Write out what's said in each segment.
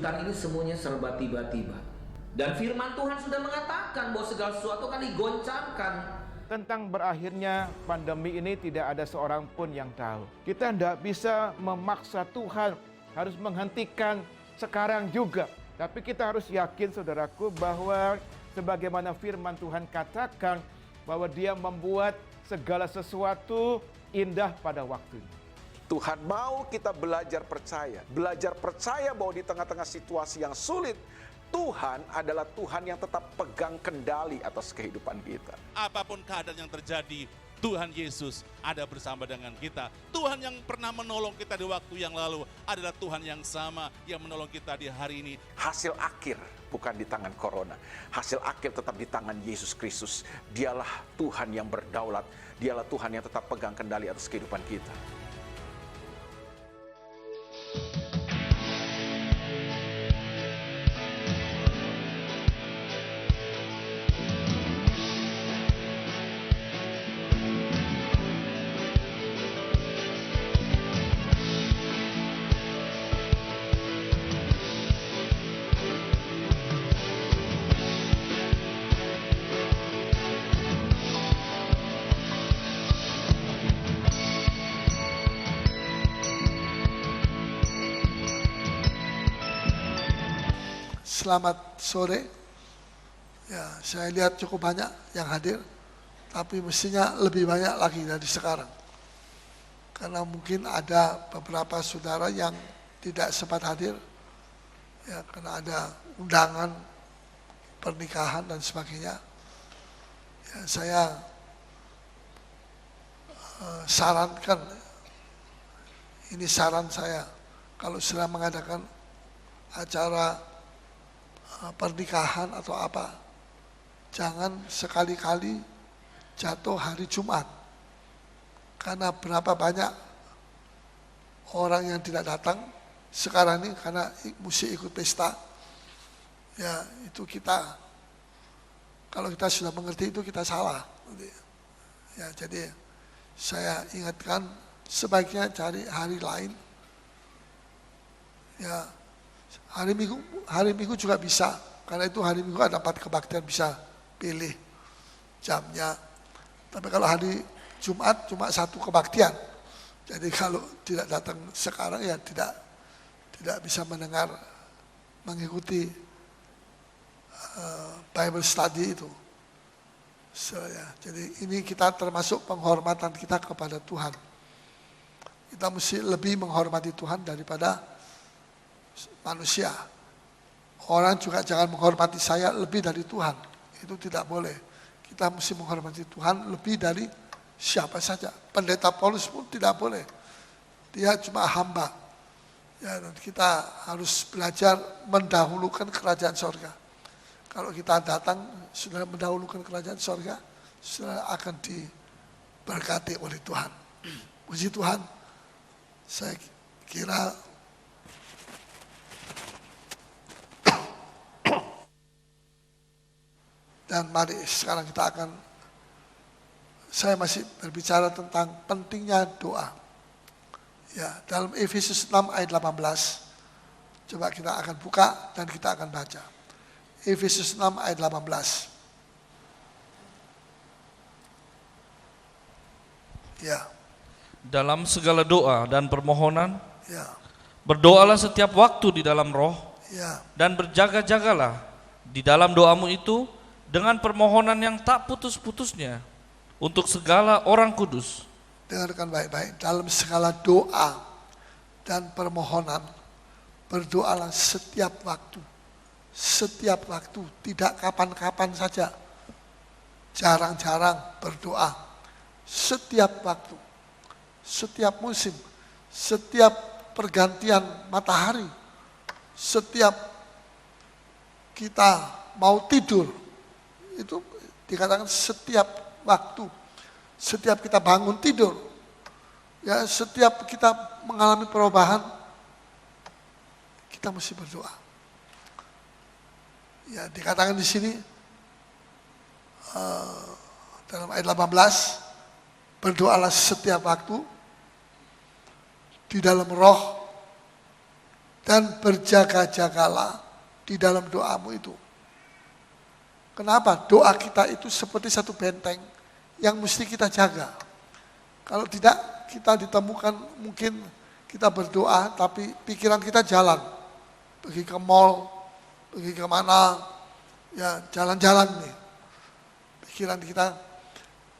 kejutan ini semuanya serba tiba-tiba. Dan firman Tuhan sudah mengatakan bahwa segala sesuatu akan digoncangkan. Tentang berakhirnya pandemi ini tidak ada seorang pun yang tahu. Kita tidak bisa memaksa Tuhan harus menghentikan sekarang juga. Tapi kita harus yakin saudaraku bahwa sebagaimana firman Tuhan katakan bahwa Dia membuat segala sesuatu indah pada waktunya. Tuhan mau kita belajar percaya bahwa di tengah-tengah situasi yang sulit, Tuhan adalah Tuhan yang tetap pegang kendali atas kehidupan kita. Apapun keadaan yang terjadi, Tuhan Yesus ada bersama dengan kita. Tuhan yang pernah menolong kita di waktu yang lalu adalah Tuhan yang sama yang menolong kita di hari ini. Hasil akhir bukan di tangan corona. Hasil akhir tetap di tangan Yesus Kristus. Dialah Tuhan yang berdaulat. Dialah Tuhan yang tetap pegang kendali atas kehidupan kita. Selamat sore. Ya, saya lihat cukup banyak yang hadir, tapi mestinya lebih banyak lagi dari sekarang. Karena mungkin ada beberapa saudara yang tidak sempat hadir, ya, karena ada undangan pernikahan dan sebagainya. Ya, saya sarankan, ini saran saya, kalau sedang mengadakan acara pernikahan atau apa, jangan sekali-kali jatuh hari Jumat. Karena berapa banyak orang yang tidak datang sekarang ini karena mesti ikut pesta. Ya, itu kita, kalau kita sudah mengerti itu kita salah. Ya, jadi saya ingatkan sebaiknya cari hari lain. Ya, hari Minggu juga bisa, karena itu hari Minggu ada 4 kebaktian, bisa pilih jamnya. Tapi kalau hari Jumat cuma 1 kebaktian, jadi kalau tidak datang sekarang ya tidak bisa mendengar, mengikuti Bible study itu. Ya, jadi ini kita termasuk penghormatan kita kepada Tuhan. Kita mesti lebih menghormati Tuhan daripada manusia. Orang juga jangan menghormati saya lebih dari Tuhan. Itu tidak boleh. Kita mesti menghormati Tuhan lebih dari siapa saja. Pendeta Paulus pun tidak boleh. Dia cuma hamba. Ya, dan kita harus belajar mendahulukan kerajaan sorga. Kalau kita datang sudah mendahulukan kerajaan sorga, sudah akan diberkati oleh Tuhan. Puji Tuhan. Saya kira dan mari sekarang saya masih berbicara tentang pentingnya doa. Ya, dalam Efesus 6 ayat 18, coba kita akan buka dan kita akan baca. Efesus 6 ayat 18. Ya. Dalam segala doa dan permohonan, Ya. berdoalah setiap waktu di dalam roh, Ya. dan berjaga-jagalah di dalam doamu itu dengan permohonan yang tak putus-putusnya untuk segala orang kudus. Dengarkan baik-baik, dalam segala doa dan permohonan berdoalah setiap waktu. Setiap waktu, tidak kapan-kapan saja. Jarang-jarang berdoa. Setiap waktu, setiap musim, setiap pergantian matahari, setiap kita mau tidur, itu dikatakan setiap waktu, setiap kita bangun tidur, ya, setiap kita mengalami perubahan, kita mesti berdoa. Ya, dikatakan di sini dalam ayat 18, berdoalah setiap waktu di dalam roh dan berjaga-jagalah di dalam doamu itu. Kenapa? Doa kita itu seperti satu benteng yang mesti kita jaga. Kalau tidak, kita ditemukan mungkin kita berdoa tapi pikiran kita jalan. Pergi ke mall, pergi kemana, ya jalan-jalan nih. Pikiran kita.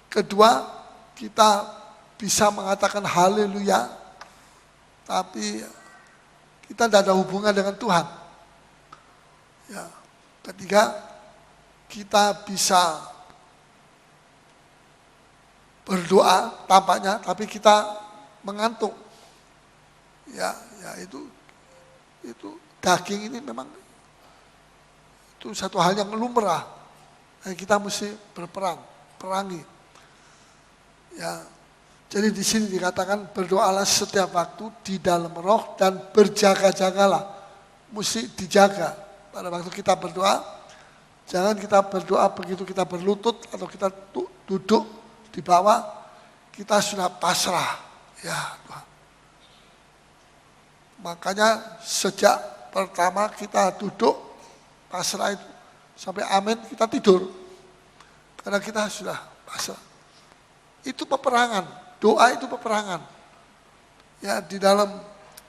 Kedua, kita bisa mengatakan haleluya, tapi kita tidak ada hubungan dengan Tuhan. Ya. Ketiga, kita bisa berdoa tampaknya, tapi kita mengantuk. Ya itu daging ini memang itu satu hal yang lumrah. Kita mesti perangi. Ya, jadi di sini dikatakan berdoalah setiap waktu di dalam roh dan berjaga-jagalah. Mesti dijaga. Pada waktu kita berdoa, jangan kita berdoa begitu kita berlutut atau kita duduk di bawah, kita sudah pasrah. Ya Tuhan. Makanya sejak pertama kita duduk pasrah itu sampai amin kita tidur. Karena kita sudah pasrah. Itu peperangan, doa itu peperangan. Ya di dalam,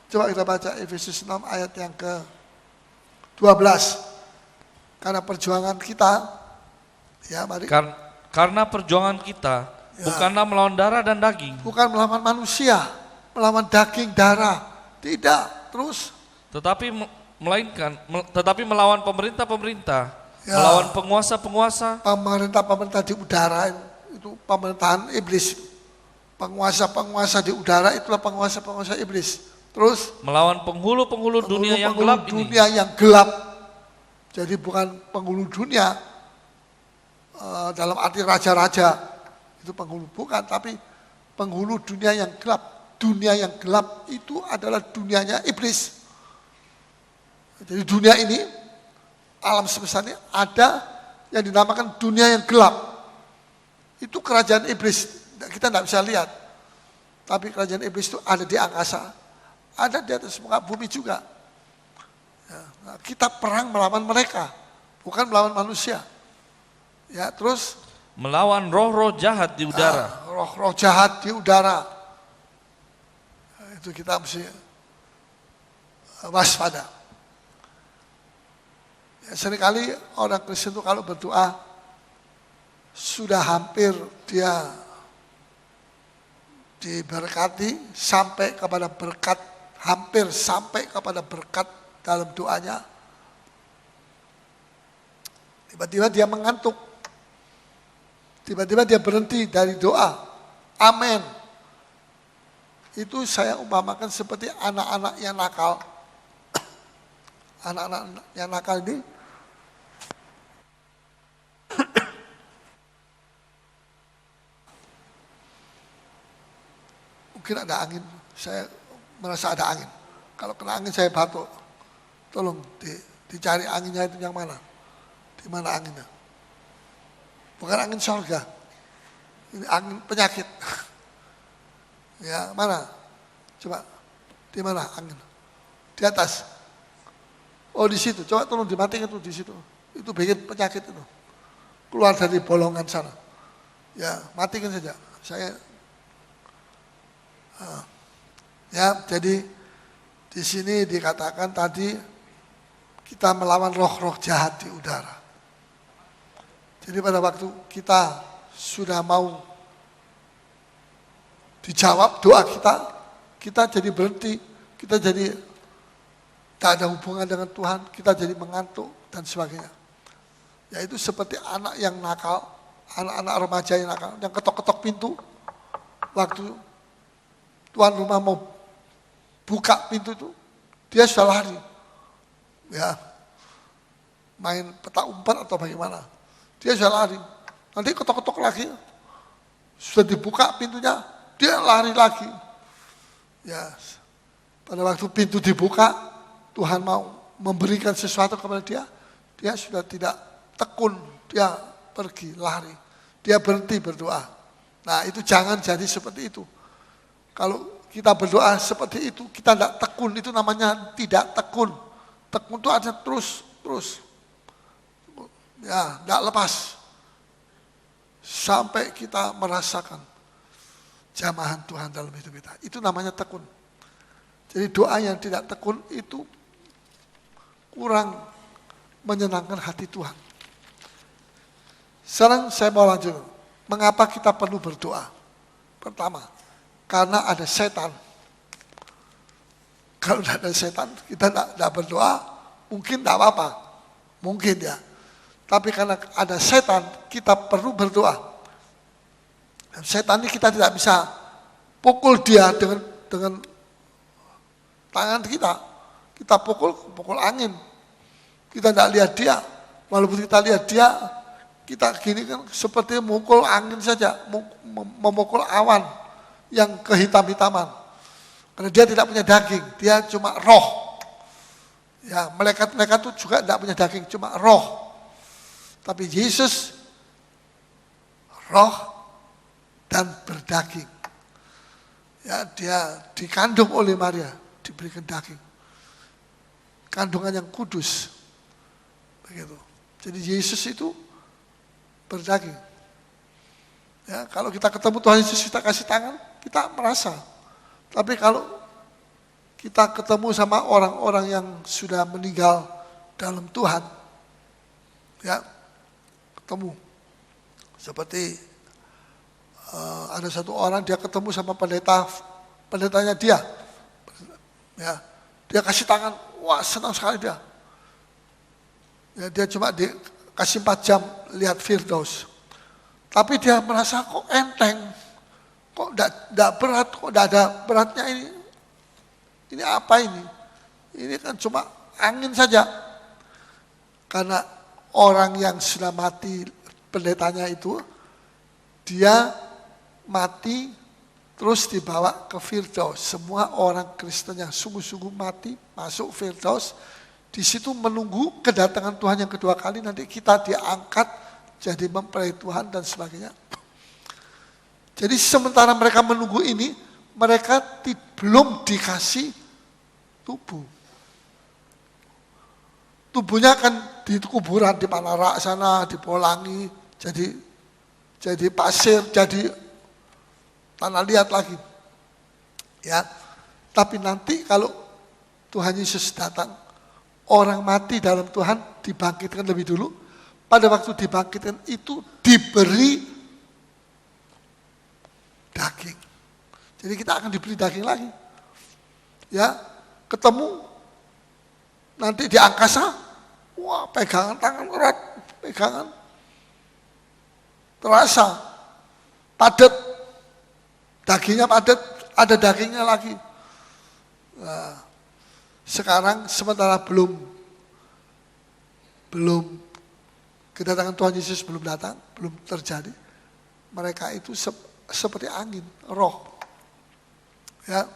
coba kita baca Efesus 6 ayat yang ke-12. Karena perjuangan kita, ya mari. Karena perjuangan kita bukanlah melawan darah dan daging. Bukan melawan manusia, melawan daging darah. Tidak, terus. Tetapi melawan pemerintah-pemerintah, Ya. melawan penguasa-penguasa, Pemerintah-pemerintah di udara itu pemerintahan iblis. Penguasa-penguasa di udara itulah penguasa-penguasa iblis. Terus melawan penghulu-penghulu dunia yang gelap ini. Dunia yang gelap. Jadi bukan penghulu dunia dalam arti raja-raja itu penghulu, bukan, tapi penghulu dunia yang gelap. Dunia yang gelap itu adalah dunianya iblis. Jadi dunia ini, alam semesta ini ada yang dinamakan dunia yang gelap. Itu kerajaan iblis, kita tidak bisa lihat. Tapi kerajaan iblis itu ada di angkasa, ada di atas muka bumi juga. Ya, nah, kita perang melawan mereka, bukan melawan manusia. Ya, terus Melawan roh-roh jahat di udara. Roh-roh jahat di udara. Nah, itu kita mesti waspada. Ya, seringkali orang Kristen itu kalau berdoa sudah hampir dia diberkati sampai kepada berkat, hampir sampai kepada berkat dalam doanya. Tiba-tiba dia mengantuk. Tiba-tiba dia berhenti dari doa. Amin. Itu saya umpamakan seperti anak-anak yang nakal. Anak-anak yang nakal ini mungkin ada angin, saya merasa ada angin. Kalau kena angin saya batuk. Tolong dicari anginnya itu yang mana? Di mana anginnya? Bukan angin surga. Ini angin penyakit. Ya, mana? Coba. Di mana angin? Di atas. Oh, di situ. Coba tolong dimatikan itu di situ. Itu bikin penyakit itu. Keluar dari bolongan sana. Ya, matikan saja. Saya ya, jadi di sini dikatakan tadi kita melawan roh-roh jahat di udara. Jadi pada waktu kita sudah mau dijawab doa kita, kita jadi berhenti, kita jadi tak ada hubungan dengan Tuhan, kita jadi mengantuk dan sebagainya. Ya itu seperti anak yang nakal, anak-anak remaja yang nakal, yang ketok-ketok pintu, waktu tuan rumah mau buka pintu itu, dia sudah lari. Ya, main petak umpet atau bagaimana. Dia sudah lari. Nanti ketok-ketok lagi. Sudah dibuka pintunya, dia lari lagi. Ya, pada waktu pintu dibuka, Tuhan mau memberikan sesuatu kepada dia, dia sudah tidak tekun, dia pergi, lari. Dia berhenti berdoa. Nah itu jangan jadi seperti itu. Kalau kita berdoa seperti itu, kita tidak tekun, itu namanya tidak tekun. Tekun itu ada terus. Ya, tidak lepas. Sampai kita merasakan jamahan Tuhan dalam hidup kita. Itu namanya tekun. Jadi doa yang tidak tekun itu kurang menyenangkan hati Tuhan. Sekarang saya mau lanjut. Mengapa kita perlu berdoa? Pertama, karena ada setan. Kalau tidak ada setan, kita tidak berdoa, mungkin tidak apa-apa. Mungkin ya. Tapi karena ada setan, kita perlu berdoa. Dan setan ini kita tidak bisa pukul dia dengan tangan kita. Kita pukul angin. Kita tidak lihat dia. Walaupun kita lihat dia, kita gini kan seperti memukul angin saja, memukul awan yang kehitam-hitaman. Karena dia tidak punya daging, dia cuma roh. Ya, malaikat-malaikat itu juga tidak punya daging, cuma roh. Tapi Yesus roh dan berdaging. Ya, dia dikandung oleh Maria, diberikan daging. Kandungan yang kudus. Begitu. Jadi Yesus itu berdaging. Ya, kalau kita ketemu Tuhan Yesus, kita kasih tangan, kita merasa. Tapi kalau kita ketemu sama orang-orang yang sudah meninggal dalam Tuhan, ya, ketemu. Seperti ada satu orang, dia ketemu sama pendetanya dia. Ya, dia kasih tangan, wah senang sekali dia. Ya, dia cuma dikasih 4 jam lihat Firdaus. Tapi dia merasa kok enteng, kok tidak berat, kok tidak ada beratnya ini. Ini apa ini? Ini kan cuma angin saja. Karena orang yang sudah mati, pendetanya itu, dia mati terus dibawa ke Firdaus. Semua orang Kristen yang sungguh-sungguh mati masuk Firdaus, di situ menunggu kedatangan Tuhan yang kedua kali, nanti kita diangkat jadi mempelai Tuhan dan sebagainya. Jadi sementara mereka menunggu ini, mereka belum dikasih tubuh. Tubuhnya kan di kuburan, di Panarak sana, di Polangi, jadi pasir, jadi tanah liat lagi. Ya, tapi nanti kalau Tuhan Yesus datang, orang mati dalam Tuhan dibangkitkan lebih dulu. Pada waktu dibangkitkan itu diberi daging. Jadi kita akan diberi daging lagi. Ya, ketemu nanti di angkasa, wah pegangan tangan erat, pegangan terasa padat, dagingnya padat, ada dagingnya lagi. Nah, sekarang sementara belum kedatangan Tuhan Yesus belum datang, belum terjadi. Mereka itu seperti angin, roh. Ya.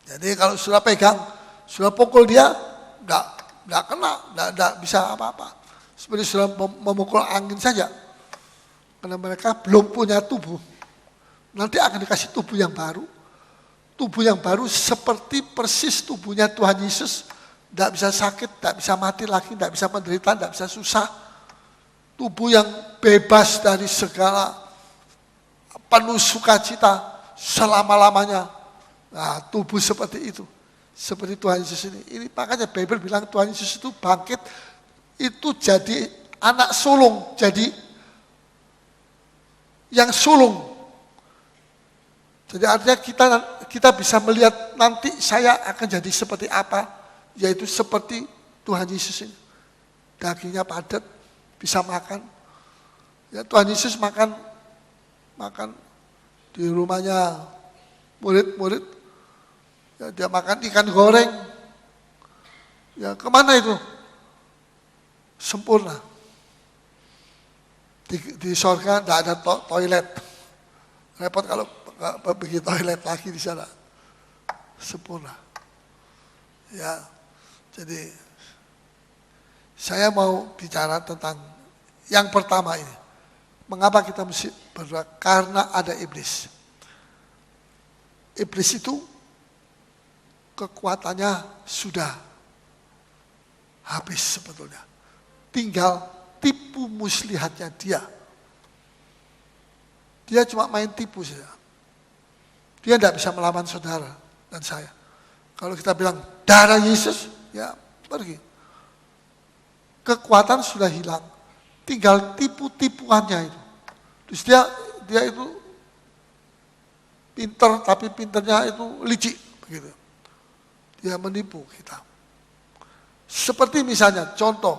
Jadi kalau sudah pegang, sudah pukul dia, enggak kena, enggak bisa apa-apa. Seperti sudah memukul angin saja. Karena mereka belum punya tubuh. Nanti akan dikasih tubuh yang baru. Tubuh yang baru seperti persis tubuhnya Tuhan Yesus. Enggak bisa sakit, enggak bisa mati lagi, enggak bisa menderita, enggak bisa susah. Tubuh yang bebas dari segala penuh sukacita selama-lamanya. Nah, tubuh seperti itu. Seperti Tuhan Yesus ini. Ini makanya Bible bilang Tuhan Yesus itu bangkit, itu jadi anak sulung, jadi yang sulung. Jadi artinya kita bisa melihat nanti saya akan jadi seperti apa, yaitu seperti Tuhan Yesus ini. Dagingnya padat, bisa makan. Ya, Tuhan Yesus makan di rumahnya murid-murid. Ya, dia makan ikan goreng. Ya, kemana itu? Sempurna. Di sorga tidak ada toilet. Repot kalau pergi toilet lagi di sana. Sempurna. Ya, jadi saya mau bicara tentang yang pertama ini. Mengapa kita mesti berdoa? Karena ada iblis. iblis itu kekuatannya sudah habis sebetulnya. Tinggal tipu muslihatnya dia. Dia cuma main tipu saja. Dia tidak bisa melawan saudara dan saya. Kalau kita bilang darah Yesus, ya pergi. Kekuatan sudah hilang. Tinggal tipu-tipuannya itu. Terus dia itu pinter, tapi pinternya itu licik begitu. Dia menipu kita. Seperti misalnya contoh,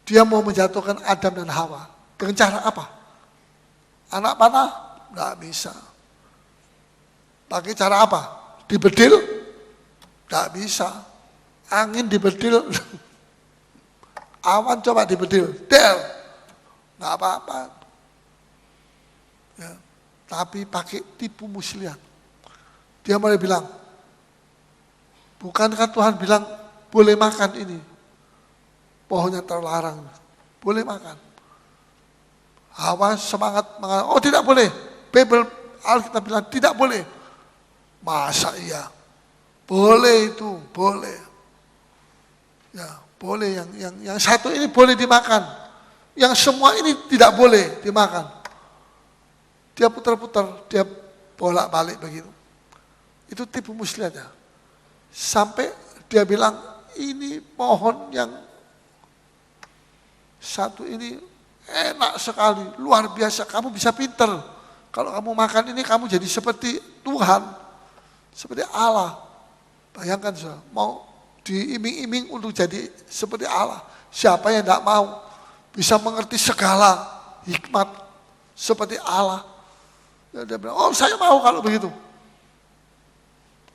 dia mau menjatuhkan Adam dan Hawa. Dengan cara apa? Anak panah? Nggak bisa. Pakai cara apa? Dibedil? Nggak bisa. Angin dibedil. Awan coba dibedil. Del. Nggak apa-apa. Ya. Tapi pakai tipu muslihat. Dia mulai bilang, bukankah Tuhan bilang boleh makan ini? Pohonnya terlarang. Boleh makan. Hawa semangat mengatakan, oh tidak boleh. Bible Alkitab bilang tidak boleh. Masa iya? Boleh itu, boleh. Ya, boleh yang satu ini boleh dimakan. Yang semua ini tidak boleh dimakan. Dia putar-putar, dia bolak-balik begitu. Itu tipu muslihatnya. Sampai dia bilang, ini pohon yang satu ini enak sekali, luar biasa, kamu bisa pinter. Kalau kamu makan ini, kamu jadi seperti Tuhan, seperti Allah. Bayangkan, mau diiming-iming untuk jadi seperti Allah. Siapa yang tidak mau bisa mengerti segala hikmat seperti Allah. Dia bilang, oh saya mau kalau begitu.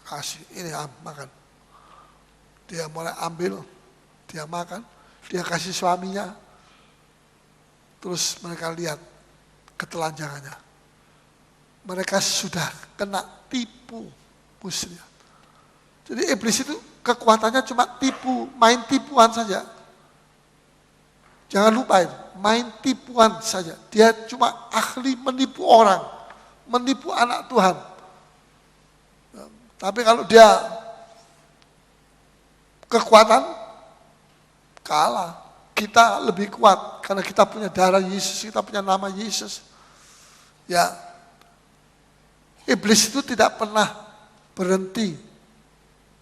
Kasih, ini makan. Dia mulai ambil, dia makan, dia kasih suaminya. Terus mereka lihat ketelanjangannya. Mereka sudah kena tipu muslihat. Jadi iblis itu kekuatannya cuma tipu, main tipuan saja. Jangan lupa itu, main tipuan saja. Dia cuma ahli menipu orang, menipu anak Tuhan. Tapi kalau dia kekuatan, kalah. Kita lebih kuat karena kita punya darah Yesus, kita punya nama Yesus. Ya, iblis itu tidak pernah berhenti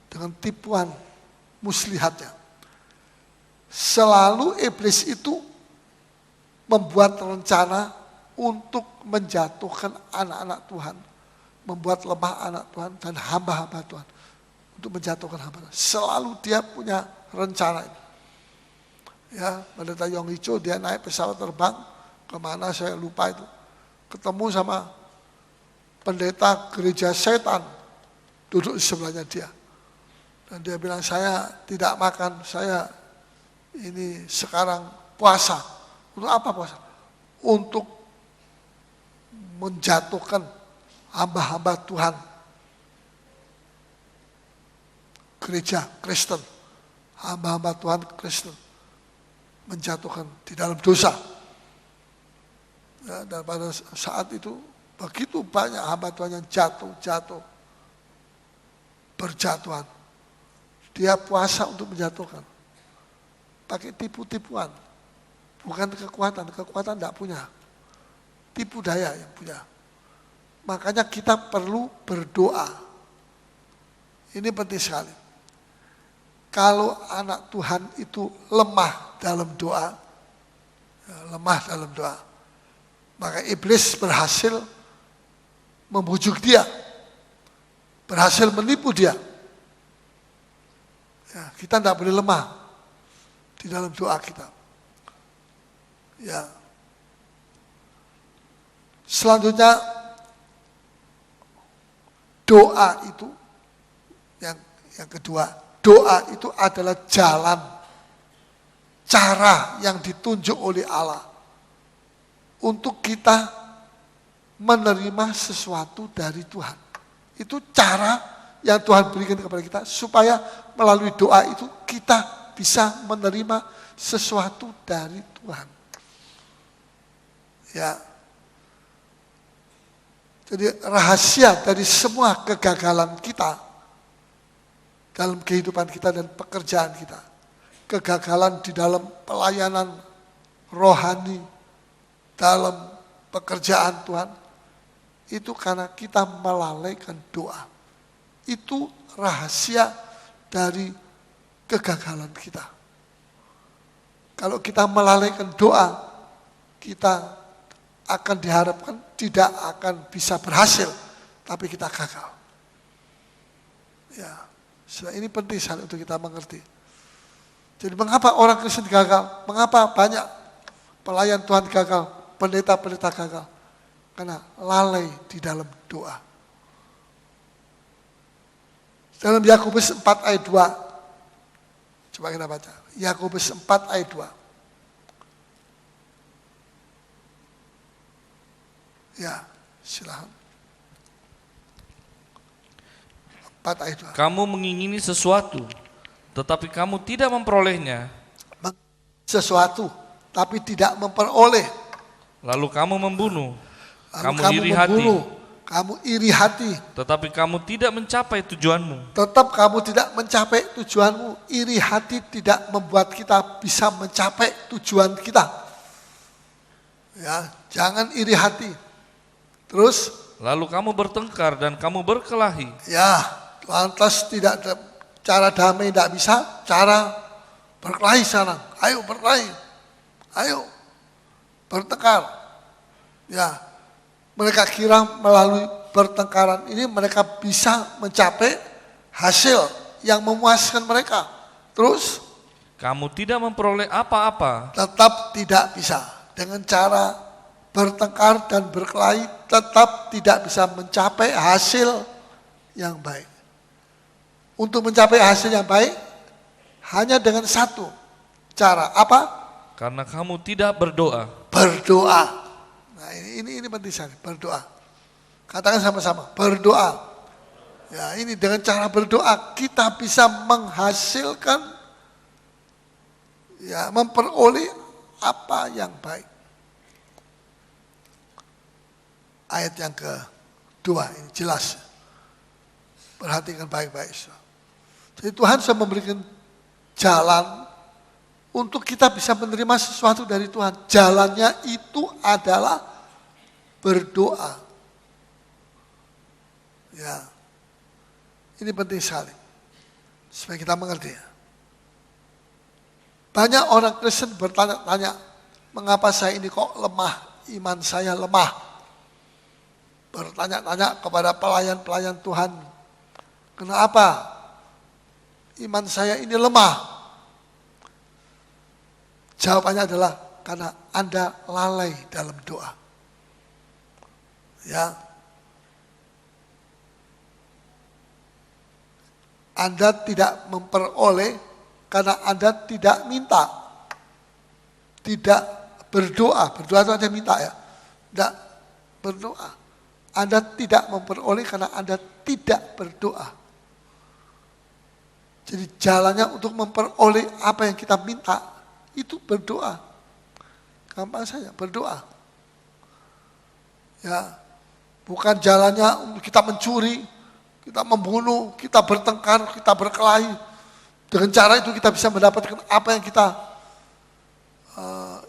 dengan tipuan muslihatnya. Selalu iblis itu membuat rencana untuk menjatuhkan anak-anak Tuhan, membuat lemah anak Tuhan dan hamba-hamba Tuhan, untuk menjatuhkan hamba. Selalu dia punya rencana itu. Ya, Pendeta Yong Icho, dia naik pesawat terbang kemana saya lupa itu, ketemu sama pendeta gereja setan duduk di sebelahnya dia, dan dia bilang, saya tidak makan, saya ini sekarang puasa. Untuk apa puasa? Untuk menjatuhkan hamba-hamba Tuhan gereja Kristen, hamba-hamba Tuhan Kristen, menjatuhkan di dalam dosa. Ya, dan pada saat itu begitu banyak hamba Tuhan yang jatuh berjatuhan. Dia puasa untuk menjatuhkan, pakai tipu-tipuan, bukan kekuatan tidak punya, tipu daya yang punya. Makanya kita perlu berdoa. Ini penting sekali. Kalau anak Tuhan itu lemah dalam doa, maka iblis berhasil membujuk dia, berhasil menipu dia. Ya, kita tidak boleh lemah di dalam doa kita. Ya. Selanjutnya, doa itu yang kedua, doa itu adalah jalan, cara yang ditunjuk oleh Allah untuk kita menerima sesuatu dari Tuhan. Itu cara yang Tuhan berikan kepada kita supaya melalui doa itu kita bisa menerima sesuatu dari Tuhan. Ya. Jadi rahasia dari semua kegagalan kita dalam kehidupan kita dan pekerjaan kita, kegagalan di dalam pelayanan rohani, dalam pekerjaan Tuhan, itu karena kita melalaikan doa. Itu rahasia dari kegagalan kita. Kalau kita melalaikan doa, kita akan diharapkan tidak akan bisa berhasil, tapi kita gagal. Ya, ini penting sekali untuk kita mengerti. Jadi mengapa orang Kristen gagal? Mengapa banyak pelayan Tuhan gagal, pendeta-pendeta gagal? Karena lalai di dalam doa. Dalam Yakobus 4 ayat 2, coba kita baca. Yakobus 4 ayat 2. Ya, silahkan. 4 ayat 2. Kamu mengingini sesuatu, tetapi kamu tidak memperolehnya. Sesuatu, tapi tidak memperoleh. Lalu kamu membunuh, Lalu kamu iri hati, kamu iri hati. tetapi kamu tidak mencapai tujuanmu. Tetap kamu tidak mencapai tujuanmu. Iri hati tidak membuat kita bisa mencapai tujuan kita. Ya, jangan iri hati. Terus, Lalu kamu bertengkar dan kamu berkelahi. ya, lantas tidak cara damai tidak bisa, cara berkelahi sana. Ayo berkelahi, ayo bertengkar. Ya, mereka kira melalui pertengkaran ini mereka bisa mencapai hasil yang memuaskan mereka. Terus, Kamu tidak memperoleh apa-apa. tetap tidak bisa. Dengan cara bertengkar dan berkelahi tetap tidak bisa mencapai hasil yang baik. Untuk mencapai hasil yang baik hanya dengan satu cara, apa? Karena kamu tidak berdoa. Berdoa. Nah, ini penting sekali, berdoa. Katakan sama-sama, berdoa. Ya, ini dengan cara berdoa kita bisa menghasilkan, ya, memperoleh apa yang baik. Ayat yang kedua ini jelas. Perhatikan baik-baik. Jadi Tuhan sudah memberikan jalan untuk kita bisa menerima sesuatu dari Tuhan. Jalannya itu adalah berdoa. Ya, ini penting sekali supaya kita mengerti. Banyak orang Kristen bertanya-tanya, mengapa saya ini kok lemah, iman saya lemah. Bertanya-tanya kepada pelayan-pelayan Tuhan, kenapa iman saya ini lemah? Jawabannya adalah karena Anda lalai dalam doa. Ya, Anda tidak memperoleh karena Anda tidak minta, tidak berdoa. Berdoa itu hanya minta, ya, tidak berdoa. Anda tidak memperoleh karena Anda tidak berdoa. Jadi jalannya untuk memperoleh apa yang kita minta itu berdoa. Gampang saja, berdoa. Ya, bukan jalannya untuk kita mencuri, kita membunuh, kita bertengkar, kita berkelahi. Dengan cara itu kita bisa mendapatkan apa yang kita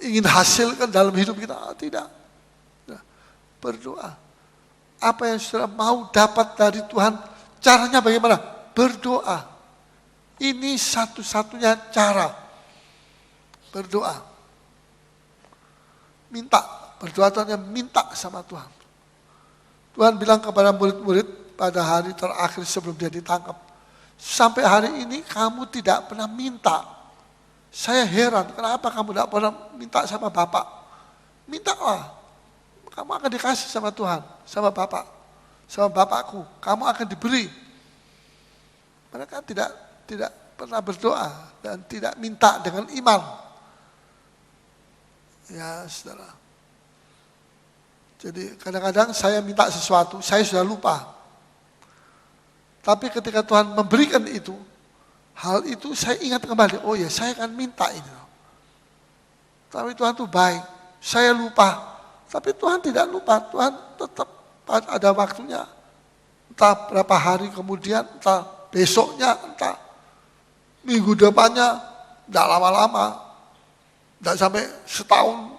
ingin hasilkan dalam hidup kita. Tidak. Ya, berdoa. Apa yang saudara mau dapat dari Tuhan, caranya bagaimana? Berdoa. Ini satu-satunya cara. Berdoa. Minta. Berdoa itu hanya minta sama Tuhan. Tuhan bilang kepada murid-murid pada hari terakhir sebelum dia ditangkap, sampai hari ini kamu tidak pernah minta. Saya heran, kenapa kamu tidak pernah minta sama Bapak? Mintalah. Kamu akan dikasih sama Tuhan, sama Bapak, sama Bapakku. Kamu akan diberi. Mereka tidak pernah berdoa dan tidak minta dengan iman. Ya, saudara. Jadi kadang-kadang saya minta sesuatu, saya sudah lupa. Tapi ketika Tuhan memberikan itu, hal itu saya ingat kembali. Oh ya, saya akan minta ini. Tapi Tuhan itu baik. Saya lupa. Tapi Tuhan tidak lupa, Tuhan tetap pas ada waktunya, entah berapa hari kemudian, entah besoknya, entah minggu depannya, tidak lama-lama, tidak sampai setahun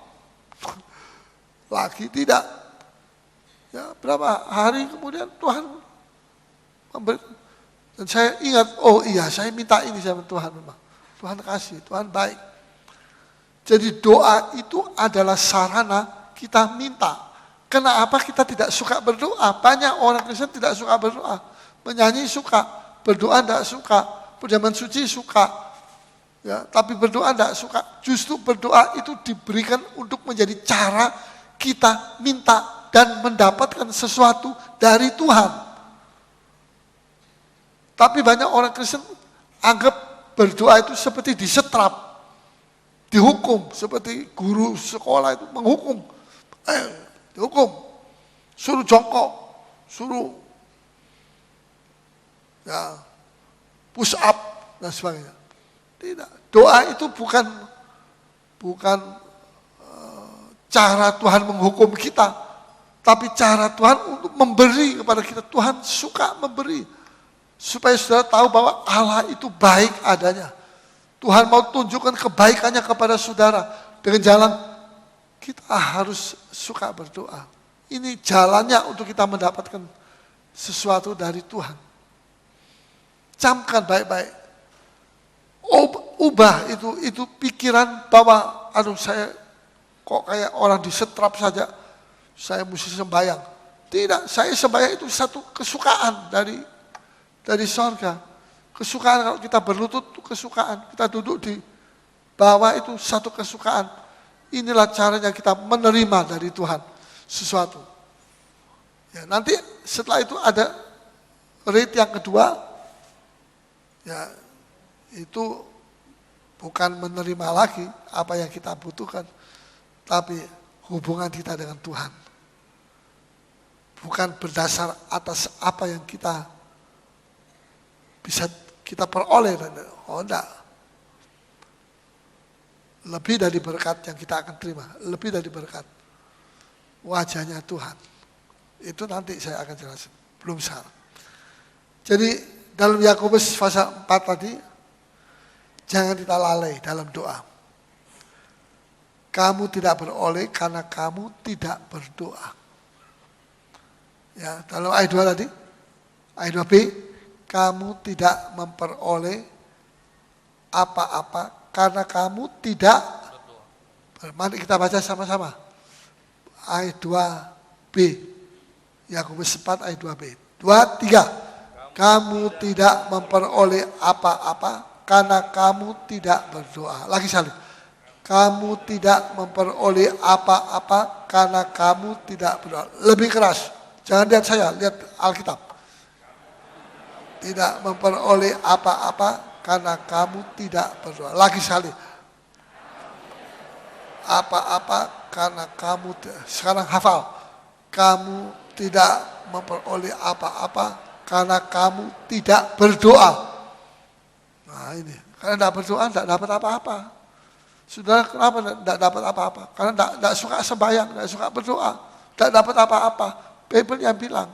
lagi, tidak. Ya, berapa hari kemudian Tuhan memberi. Dan saya ingat, oh iya saya minta ini sama Tuhan memang. Tuhan kasih, Tuhan baik. Jadi doa itu adalah sarana kita minta. Kenapa kita tidak suka berdoa? Banyak orang Kristen tidak suka berdoa. Menyanyi suka, berdoa tidak suka, perjamuan suci suka. Ya, tapi berdoa tidak suka. Justru berdoa itu diberikan untuk menjadi cara kita minta dan mendapatkan sesuatu dari Tuhan. Tapi banyak orang Kristen anggap berdoa itu seperti disetrap, dihukum, seperti guru sekolah itu menghukum. Dihukum, suruh jongkok, suruh ya push up dan sebagainya. Tidak, doa itu bukan cara Tuhan menghukum kita, tapi cara Tuhan untuk memberi kepada kita. Tuhan suka memberi. Supaya saudara tahu bahwa Allah itu baik adanya. Tuhan mau tunjukkan kebaikannya kepada saudara. Dengan jalan, kita harus suka berdoa. Ini jalannya untuk kita mendapatkan sesuatu dari Tuhan. Camkan baik-baik. Ubah itu pikiran bahwa, aduh saya kok kayak orang disetrap saja. Saya mesti sembahyang. Tidak, saya sembahyang itu satu kesukaan dari sorga. Kesukaan kalau kita berlutut itu kesukaan. Kita duduk di bawah itu satu kesukaan. Inilah caranya kita menerima dari Tuhan sesuatu. Ya, nanti setelah itu ada rate yang kedua. Ya, itu bukan menerima lagi apa yang kita butuhkan, tapi hubungan kita dengan Tuhan. Bukan berdasar atas apa yang kita bisa kita peroleh. Oh enggak. Lebih dari berkat yang kita akan terima. Lebih dari berkat. Wajahnya Tuhan. Itu nanti saya akan jelasin. Belum sekarang. Jadi dalam Yakobus pasal 4 tadi, jangan kita lalai dalam doa. Kamu tidak beroleh karena kamu tidak berdoa. Ya, dalam ayat 2 tadi, ayat 2b, kamu tidak memperoleh apa-apa karena kamu tidak berdoa. Mari kita baca sama-sama. Ayat 2b, Yakobus 4 ayat 2b. 2, 3. Kamu tidak memperoleh apa-apa karena kamu tidak berdoa. Lagi sekali. Kamu tidak memperoleh apa-apa karena kamu tidak berdoa. Lebih keras. Jangan lihat saya, lihat Alkitab. Tidak memperoleh apa-apa karena kamu tidak berdoa. Lagi sekali. Apa-apa karena kamu, sekarang hafal. Kamu tidak memperoleh apa-apa karena kamu tidak berdoa. Nah ini, karena tidak berdoa tidak dapat apa-apa. Saudara kenapa tidak dapat apa-apa? Karena tidak suka sembahyang, tidak suka berdoa, tidak dapat apa-apa. Bible yang bilang,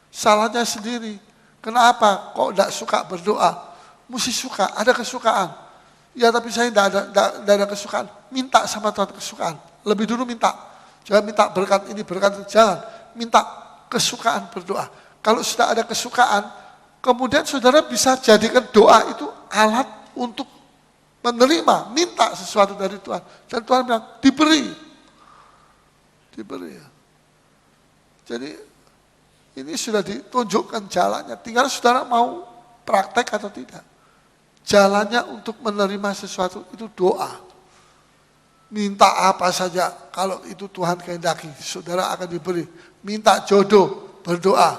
salahnya sendiri. Kenapa kok tidak suka berdoa? Mesti suka, ada kesukaan. Ya tapi saya tidak ada kesukaan. Minta sama Tuhan kesukaan. Lebih dulu minta. Jangan minta berkat ini, berkat itu. Jangan. Minta kesukaan berdoa. Kalau sudah ada kesukaan, kemudian saudara bisa jadikan doa itu alat untuk menerima, minta sesuatu dari Tuhan. Dan Tuhan bilang, diberi. Diberi ya. Jadi ini sudah ditunjukkan jalannya. Tinggal saudara mau praktek atau tidak. Jalannya untuk menerima sesuatu itu doa. Minta apa saja, kalau itu Tuhan kehendaki, saudara akan diberi. Minta jodoh, berdoa.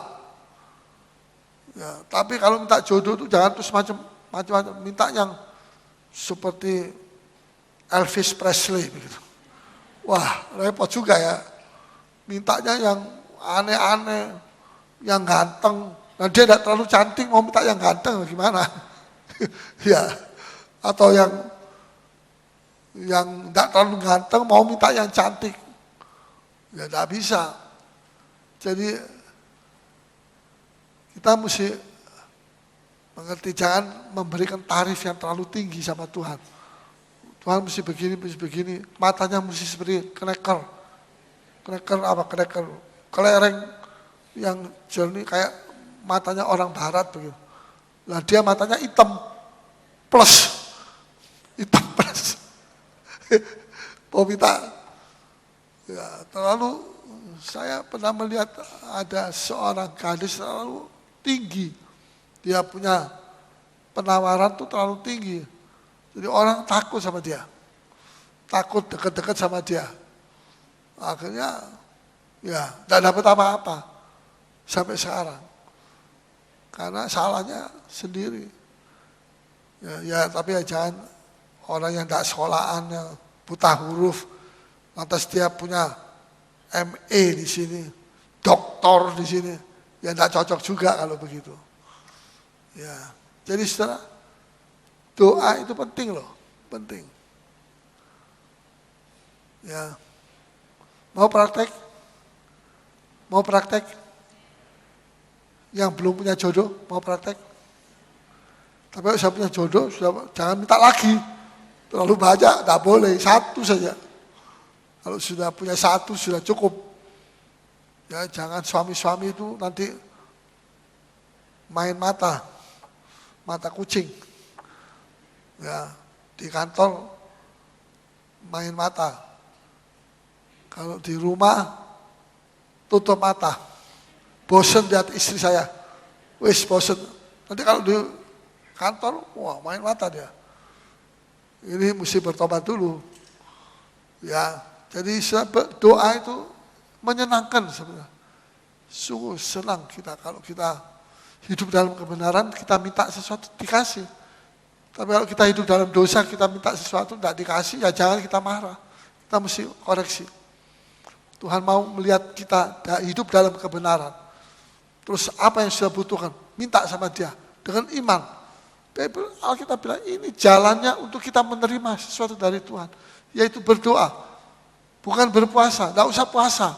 Ya, tapi kalau minta jodoh itu jangan terus macam-macam. Minta yang seperti Elvis Presley begitu. Wah, repot juga ya. Mintanya yang aneh-aneh, yang ganteng. Nah dia tidak terlalu cantik, mau minta yang ganteng gimana? Ya, atau yang tidak terlalu ganteng mau minta yang cantik. Ya tidak bisa. Jadi kita mesti mengerti, jangan memberikan tarif yang terlalu tinggi sama Tuhan. Tuhan mesti begini, matanya mesti seperti kneker apa, kelereng yang jernih kayak matanya orang barat begitu. Lah dia matanya hitam plus. Mau minta, ya terlalu, saya pernah melihat ada seorang gadis terlalu tinggi. Dia punya penawaran tuh terlalu tinggi. Jadi orang takut sama dia. Takut dekat-dekat sama dia. Akhirnya ya tidak dapat apa-apa sampai sekarang. Karena salahnya sendiri. Ya tapi ya jangan orang yang tidak sekolahan, yang buta huruf, lantas dia punya ME di sini, doktor di sini, ya tidak cocok juga kalau begitu. Ya, jadi saudara, doa itu penting loh, penting. Ya, mau praktek? Mau praktek? Yang belum punya jodoh, mau praktek? Tapi kalau sudah punya jodoh, jangan minta lagi. Terlalu banyak, tidak boleh, satu saja. Kalau sudah punya satu, sudah cukup. Ya, jangan suami-suami itu nanti main mata kucing. Ya, di kantor main mata. Kalau di rumah tutup mata. Bosen lihat istri saya. Wis bosen. Nanti kalau di kantor, wah main mata dia. Ini mesti bertobat dulu. Ya, jadi doa itu menyenangkan sebenarnya. Sungguh senang kita kalau kita hidup dalam kebenaran, kita minta sesuatu dikasih. Tapi kalau kita hidup dalam dosa, kita minta sesuatu tidak dikasih, ya jangan kita marah. Kita mesti koreksi. Tuhan mau melihat kita hidup dalam kebenaran. Terus apa yang sudah butuhkan, minta sama dia dengan iman. Alkitab bilang ini jalannya untuk kita menerima sesuatu dari Tuhan, yaitu berdoa, bukan berpuasa. Tidak usah puasa.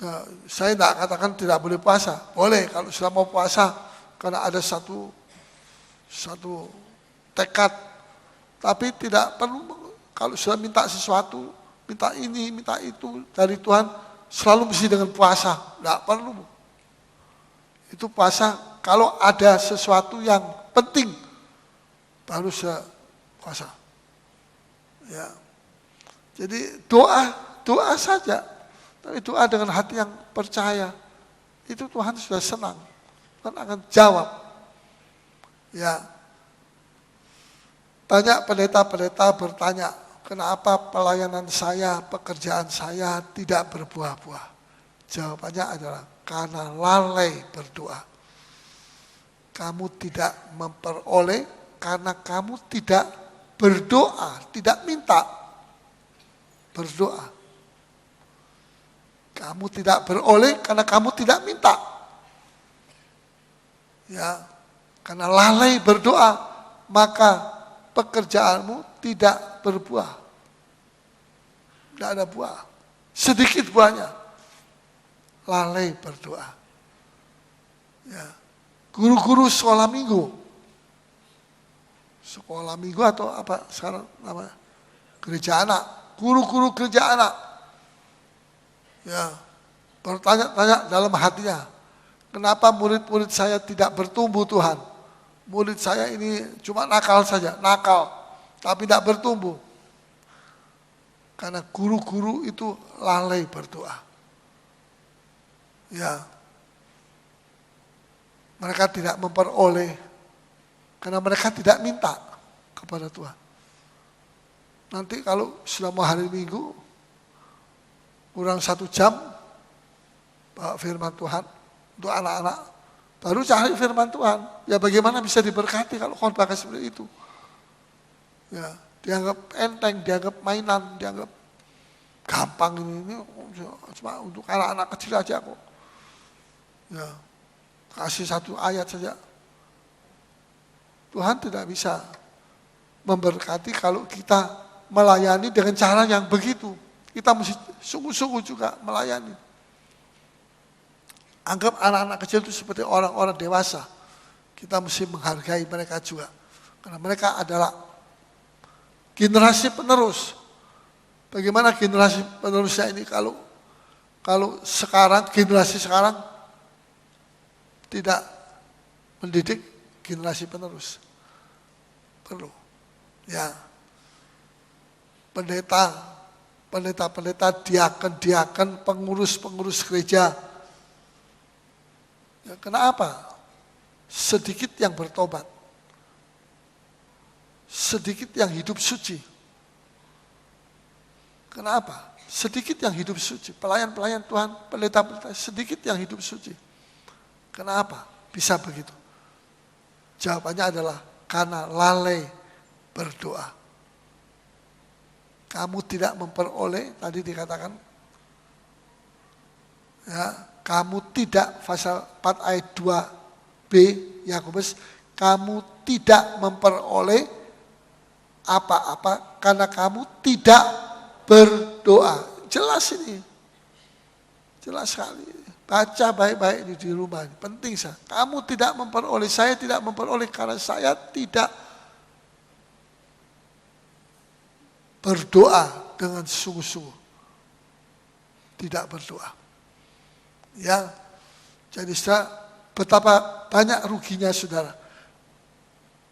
Ya, saya tidak katakan tidak boleh puasa, boleh kalau sudah mau puasa, karena ada satu tekad. Tapi tidak perlu kalau sudah minta sesuatu, minta ini, minta itu dari Tuhan, selalu mesti dengan puasa. Tidak perlu. Itu puasa kalau ada sesuatu yang penting, baru saya puasa. Ya. Jadi doa saja. Tapi doa dengan hati yang percaya, itu Tuhan sudah senang. Tuhan akan jawab. Ya. Banyak pendeta-pendeta bertanya, kenapa pelayanan saya, pekerjaan saya tidak berbuah-buah? Jawabannya adalah karena lalai berdoa. Kamu tidak memperoleh karena kamu tidak berdoa, tidak minta. Berdoa. Kamu tidak beroleh karena kamu tidak minta. Ya, karena lalai berdoa, maka pekerjaanmu tidak berbuah. Tidak ada buah. Sedikit buahnya. Lalai berdoa. Ya. Guru-guru sekolah minggu. Sekolah minggu atau apa sekarang namanya? Gereja anak. Guru-guru gereja anak. Ya. Bertanya-tanya dalam hatinya. Kenapa murid-murid saya tidak bertumbuh Tuhan? Murid saya ini cuma nakal saja. Nakal. Tapi tidak bertumbuh. Karena guru-guru itu lalai berdoa. Ya, mereka tidak memperoleh karena mereka tidak minta kepada Tuhan. Nanti kalau sudah mau hari Minggu, kurang 1 jam, bawa firman Tuhan untuk anak-anak, baru cari firman Tuhan. Ya bagaimana bisa diberkati kalau khotbah seperti itu? Ya, dianggap enteng, dianggap mainan, dianggap gampang ini cuma untuk anak-anak kecil aja kok. Ya, kasih 1 ayat saja. Tuhan tidak bisa memberkati kalau kita melayani dengan cara yang begitu. Kita mesti sungguh-sungguh juga melayani. Anggap anak-anak kecil itu seperti orang-orang dewasa. Kita mesti menghargai mereka juga. Karena mereka adalah generasi penerus. Bagaimana generasi penerusnya ini kalau sekarang, generasi sekarang tidak mendidik generasi penerus. Perlu. Ya. Pendeta, diaken, pengurus gereja. Ya, kenapa? Sedikit yang bertobat. Sedikit yang hidup suci. Kenapa? Sedikit yang hidup suci. Pelayan-pelayan Tuhan, pendeta-pendeta, sedikit yang hidup suci. Kenapa bisa begitu? Jawabannya adalah karena lalai berdoa. Kamu tidak memperoleh, tadi dikatakan, ya, kamu tidak, pasal 4 ayat 2b, Yakobus, kamu tidak memperoleh apa-apa karena kamu tidak berdoa. Jelas ini. Jelas sekali. Baca baik-baik di rumah. Penting saya. Kamu tidak memperoleh, saya tidak memperoleh karena saya tidak berdoa dengan sungguh-sungguh. Tidak berdoa. Ya. Jadi betapa banyak ruginya saudara.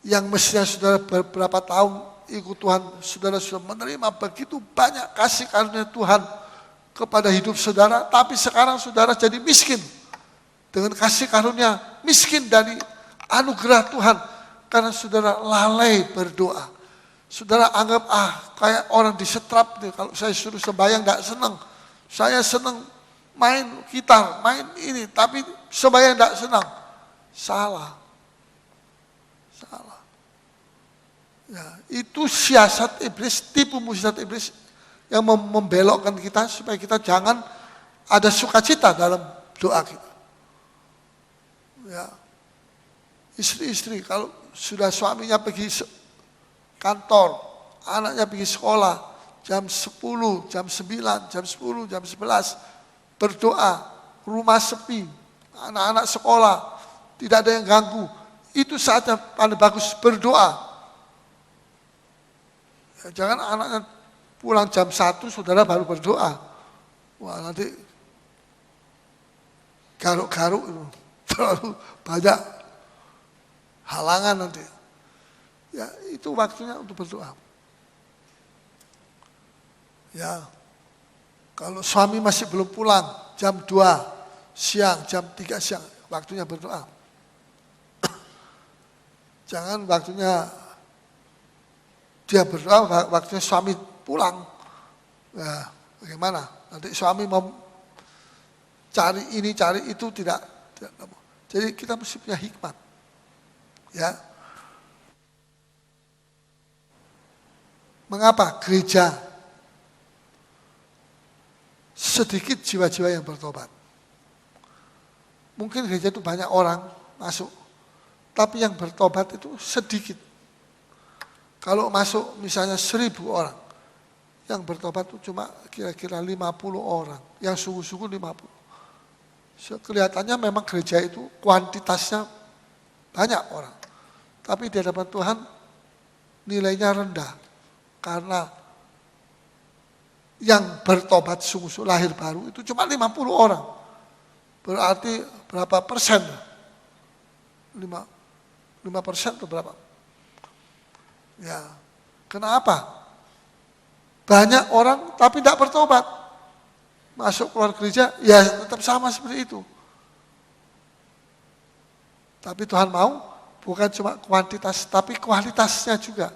Yang mestinya saudara beberapa tahun ikut Tuhan, saudara sudah menerima begitu banyak kasih karunia Tuhan kepada hidup saudara, tapi sekarang saudara jadi miskin dengan kasih karunia, miskin dari anugerah Tuhan karena saudara lalai berdoa. Saudara anggap kayak orang disetrap, kalau saya suruh sembahyang tidak senang, saya senang main gitar, main ini, tapi sembahyang tidak senang. Salah. Ya, itu siasat iblis, tipu muslihat iblis yang membelokkan kita supaya kita jangan ada sukacita dalam doa kita. Ya. Istri-istri kalau sudah suaminya pergi kantor, anaknya pergi sekolah, jam 10, jam 9, jam 10, jam 11, berdoa, rumah sepi, anak-anak sekolah, tidak ada yang ganggu, itu saatnya paling bagus berdoa. Ya, jangan anaknya pulang jam 1, saudara baru berdoa. Wah, nanti garuk-garuk itu terlalu banyak halangan nanti. Ya, itu waktunya untuk berdoa. Ya, kalau suami masih belum pulang, jam 2 siang, jam 3 siang, waktunya berdoa. Jangan waktunya dia berdoa, waktunya suami pulang. Ya, bagaimana? Nanti suami mau cari ini, cari itu, tidak. Jadi kita mesti punya hikmat. Ya. Mengapa gereja sedikit jiwa-jiwa yang bertobat? Mungkin gereja itu banyak orang masuk, tapi yang bertobat itu sedikit. Kalau masuk misalnya 1000 orang, yang bertobat itu cuma kira-kira 50 orang, yang sungguh-sungguh 50. Kelihatannya memang gereja itu kuantitasnya banyak orang, tapi di hadapan Tuhan nilainya rendah, karena yang bertobat sungguh-sungguh lahir baru itu cuma 50 orang. Berarti berapa persen? 5% atau berapa? Ya, kenapa? Banyak orang tapi tidak bertobat. Masuk keluar gereja, ya tetap sama seperti itu. Tapi Tuhan mau bukan cuma kuantitas, tapi kualitasnya juga.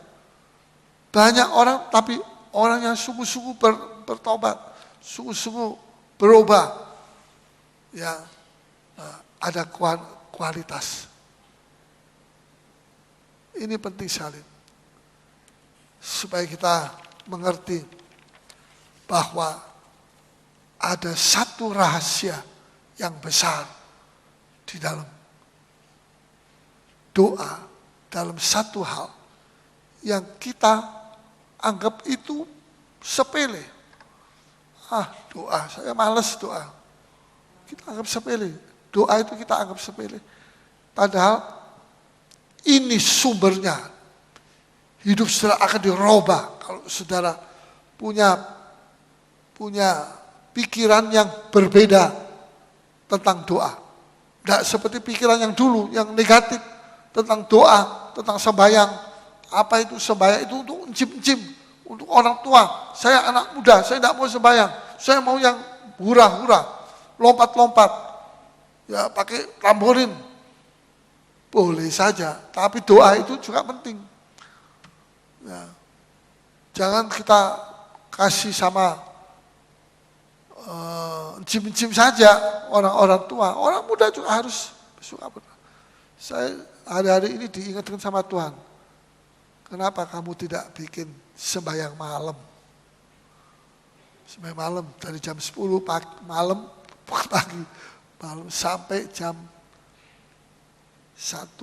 Banyak orang, tapi orang yang sungguh-sungguh bertobat, sungguh-sungguh berubah. Ya, ada kualitas. Ini penting sekali. Supaya kita mengerti bahwa ada satu rahasia yang besar di dalam doa, dalam satu hal yang kita anggap itu sepele. Doa, saya malas doa. Kita anggap sepele. Doa itu kita anggap sepele. Padahal ini sumbernya. Hidup saudara akan dirubah kalau saudara punya pikiran yang berbeda tentang doa. Tidak seperti pikiran yang dulu, yang negatif tentang doa, tentang sembahyang. Apa itu sembahyang? Itu untuk encim-encim, untuk orang tua. Saya anak muda, saya tidak mau sembahyang. Saya mau yang hura-hura, lompat-lompat. Ya pakai tamborin. Boleh saja, tapi doa itu juga penting. Ya. Jangan kita kasih sama encim-encim saja orang-orang tua. Orang muda juga harus suka berdoa. Saya hari-hari ini diingatkan sama Tuhan. Kenapa kamu tidak bikin sembahyang malam? Sembahyang malam dari jam 10 pagi, malam sampai jam 1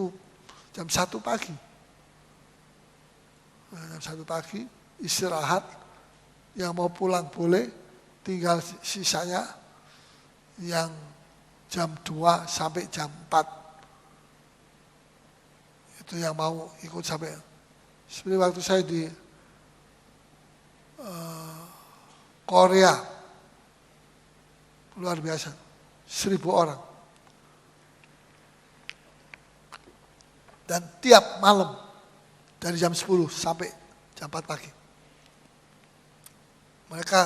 pagi. Jam 1 pagi istirahat, yang mau pulang boleh, tinggal sisanya yang jam 2 sampai jam 4. Itu yang mau ikut sampai. Seperti waktu saya di Korea, luar biasa, 1.000 orang. Dan tiap malam dari jam 10 sampai jam 4 pagi. Mereka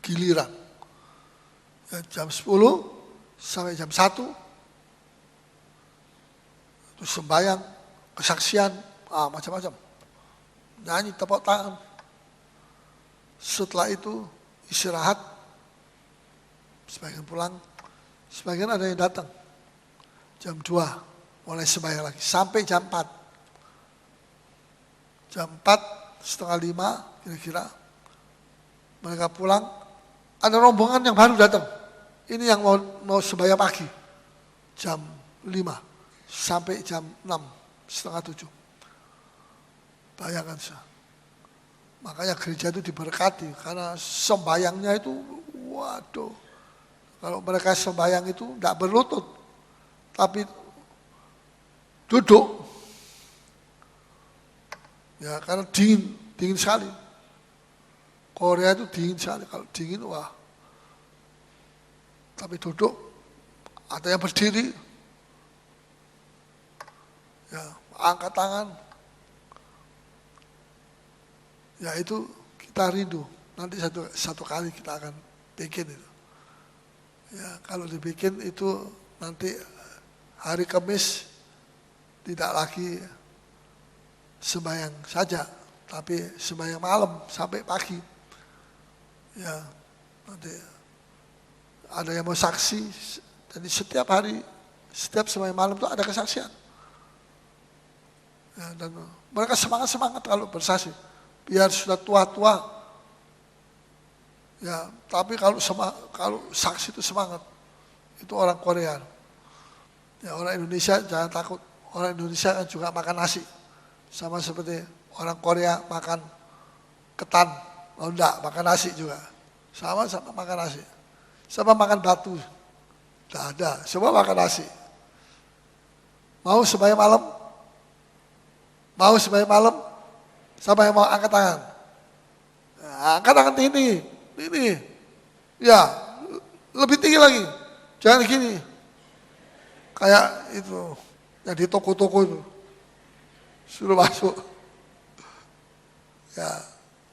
giliran. Jam 10 sampai jam 1 itu sembahyang, kesaksian, macam-macam. Nyanyi, tepuk tangan. Setelah itu istirahat, sebagian pulang, sebagian ada yang datang. Jam 2 mulai sembahyang lagi sampai jam 4. Jam 4:45 kira-kira mereka pulang, ada rombongan yang baru datang. Ini yang mau sembahyang pagi. Jam 5 sampai jam 6:30. Bayangkan saya. Makanya gereja itu diberkati karena sembahyangnya itu, waduh. Kalau mereka sembahyang itu tidak berlutut, tapi duduk. Ya karena dingin sekali. Korea itu dingin sekali, kalau dingin wah. Tapi duduk, ada yang berdiri, ya angkat tangan. Ya itu kita rindu. Nanti satu kali kita akan bikin itu. Ya kalau dibikin itu nanti hari Kamis tidak lagi sembahyang saja, tapi sembahyang malam sampai pagi. Ya nanti ada yang mau saksi. Jadi setiap hari, setiap sembahyang malam itu ada kesaksian. Ya, dan mereka semangat kalau bersaksi. Biar sudah tua-tua, ya. Tapi kalau saksi itu semangat, itu orang Korea. Ya orang Indonesia jangan takut. Orang Indonesia kan juga makan nasi, sama seperti orang Korea makan ketan. Oh enggak, makan nasi juga, sama-sama makan nasi. Sama makan batu, tidak ada. Semua makan nasi. Mau sembahyang malam? Mau sembahyang malam? Siapa yang mau angkat tangan? Nah, angkat tangan ini. Ya, lebih tinggi lagi. Jangan gini. Kayak itu, yang di toko-toko itu. Suruh masuk. Ya,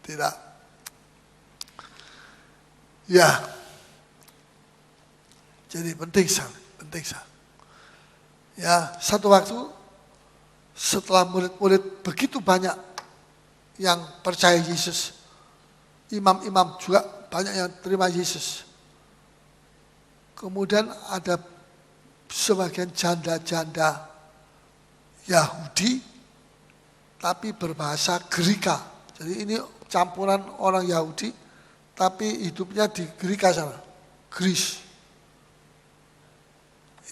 tidak. Ya. Jadi penting sekali. Ya, satu waktu setelah murid-murid begitu banyak yang percaya Yesus, imam-imam juga banyak yang terima Yesus. Kemudian ada sebagian janda-janda Yahudi tapi berbahasa Greka. Jadi ini campuran orang Yahudi tapi hidupnya di Greka sana, Greece.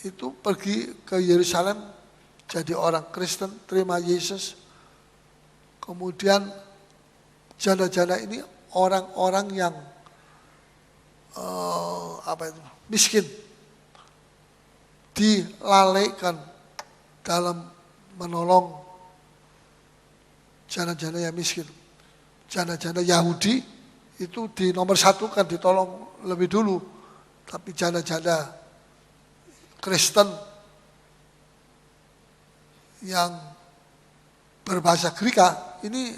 Itu pergi ke Yerusalem jadi orang Kristen, terima Yesus. Kemudian janda-janda ini orang-orang yang miskin, dilalaikan dalam menolong janda-janda yang miskin. Janda-janda Yahudi itu di nomor satu kan ditolong lebih dulu. Tapi janda-janda Kristen yang berbahasa Greka ini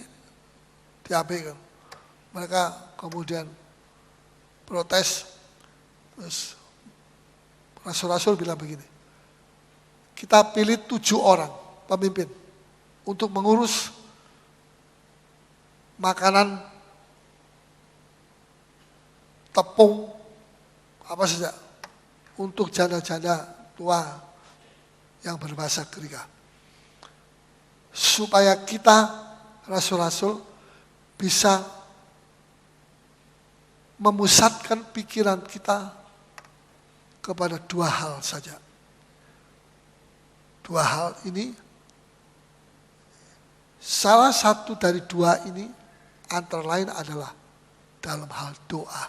diabaikan. Mereka kemudian protes. Terus rasul-rasul bilang begini, kita pilih 7 orang pemimpin untuk mengurus makanan, tepung, apa saja untuk janda-janda tua yang berbahasa Greka. Supaya kita rasul-rasul bisa memusatkan pikiran kita kepada 2 hal saja. 2 hal ini, salah satu dari 2 ini antara lain adalah dalam hal doa.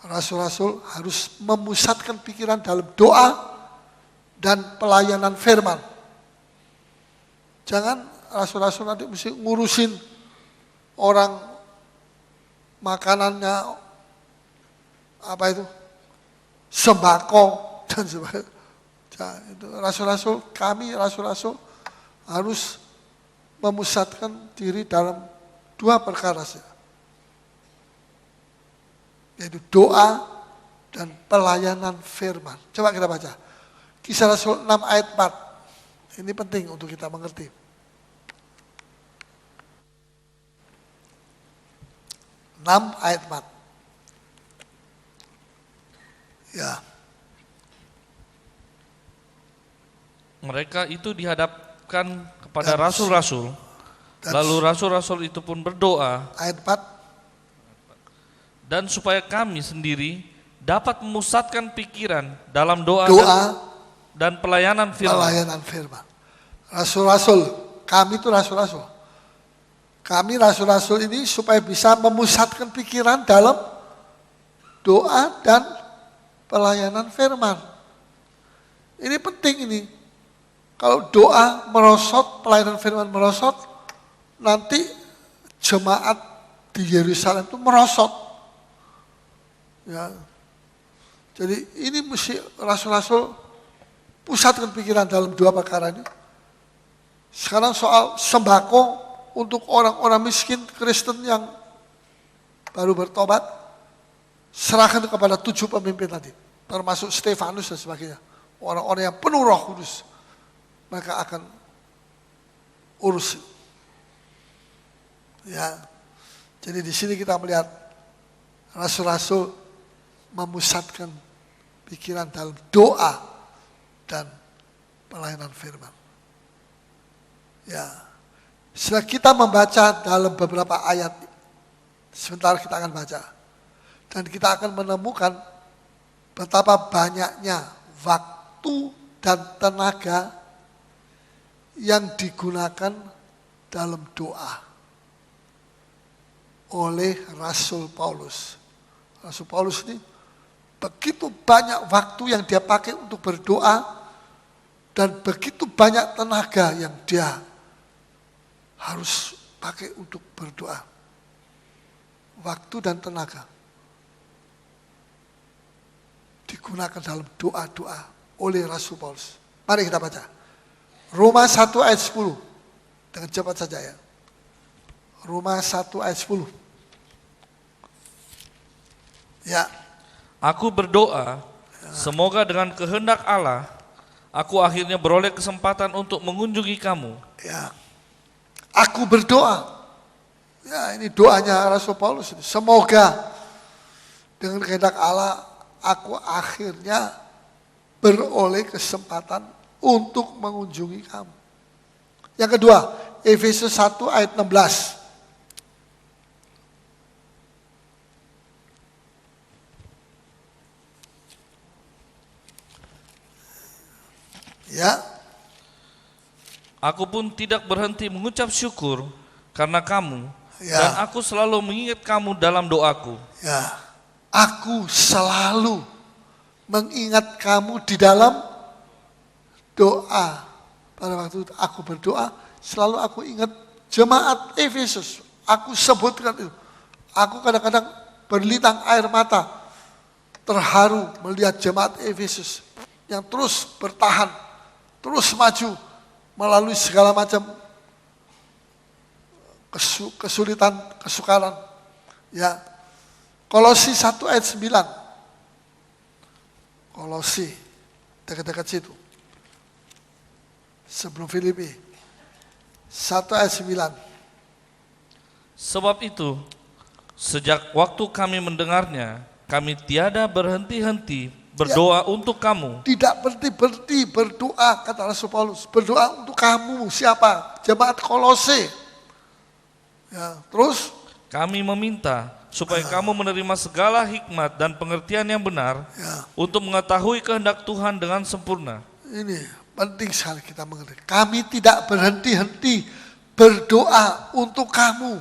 Rasul-rasul harus memusatkan pikiran dalam doa dan pelayanan firman. Jangan rasul-rasul nanti mesti ngurusin orang makanannya apa itu, sembako dan sebagainya. Nah, itu rasul-rasul, kami rasul-rasul harus memusatkan diri dalam 2 perkara saja, yaitu doa dan pelayanan firman. Coba kita baca Kisah Rasul 6 ayat 4. Ini penting untuk kita mengerti. 6 ayat 4. Ya. Mereka itu dihadapkan kepada rasul-rasul. Lalu rasul-rasul itu pun berdoa. Ayat 4. Dan supaya kami sendiri dapat memusatkan pikiran dalam doa dan pelayanan firman. Pelayanan firman. Rasul-rasul, kami itu rasul-rasul. Kami rasul-rasul ini supaya bisa memusatkan pikiran dalam doa dan pelayanan firman. Ini penting ini. Kalau doa merosot, pelayanan firman merosot, nanti jemaat di Yerusalem itu merosot. Ya. Jadi ini mesti rasul-rasul pusatkan pikiran dalam 2 perkara ini. Sekarang soal sembako untuk orang-orang miskin Kristen yang baru bertobat, serahkan kepada 7 pemimpin tadi, termasuk Stefanus dan sebagainya. Orang-orang yang penuh Roh Kudus, mereka akan urus. Ya, jadi di sini kita melihat rasul-rasul memusatkan pikiran dalam doa dan pelayanan firman. Ya, setelah kita membaca dalam beberapa ayat, sebentar kita akan baca, dan kita akan menemukan betapa banyaknya waktu dan tenaga yang digunakan dalam doa oleh Rasul Paulus. Rasul Paulus ini begitu banyak waktu yang dia pakai untuk berdoa dan begitu banyak tenaga yang dia harus pakai untuk berdoa. Waktu dan tenaga digunakan dalam doa-doa oleh Rasul Paulus. Mari kita baca Roma 1 ayat 10 dengan cepat saja ya. Roma 1 ayat 10. Ya. Aku berdoa, semoga dengan kehendak Allah, aku akhirnya beroleh kesempatan untuk mengunjungi kamu. Ya. Aku berdoa. Ya, ini doanya Rasul Paulus. Semoga dengan kehendak Allah, aku akhirnya beroleh kesempatan untuk mengunjungi kamu. Yang kedua, Efesus 1 ayat 16. Ya. Aku pun tidak berhenti mengucap syukur karena kamu, Ya. dan aku selalu mengingat kamu dalam doaku. Ya. Aku selalu mengingat kamu di dalam doa. Pada waktu aku berdoa, selalu aku ingat jemaat Efesus. Aku sebutkan itu. Aku kadang-kadang berlintang air mata, terharu melihat jemaat Efesus yang terus bertahan, terus maju melalui segala macam kesulitan, kesukaran. Ya, Kolose 1 ayat 9. Kolose, dekat-dekat situ. Sebelum Filipi. 1 ayat 9. Sebab itu, sejak waktu kami mendengarnya, kami tiada berhenti-henti berdoa untuk kamu. Tidak berhenti-berhenti berdoa, kata Rasul Paulus. Berdoa untuk kamu, siapa? Jemaat Kolose. Ya, terus? Kami meminta supaya kamu menerima segala hikmat dan pengertian yang benar untuk mengetahui kehendak Tuhan dengan sempurna. Ini penting sekali kita mengerti. Kami tidak berhenti-henti berdoa untuk kamu.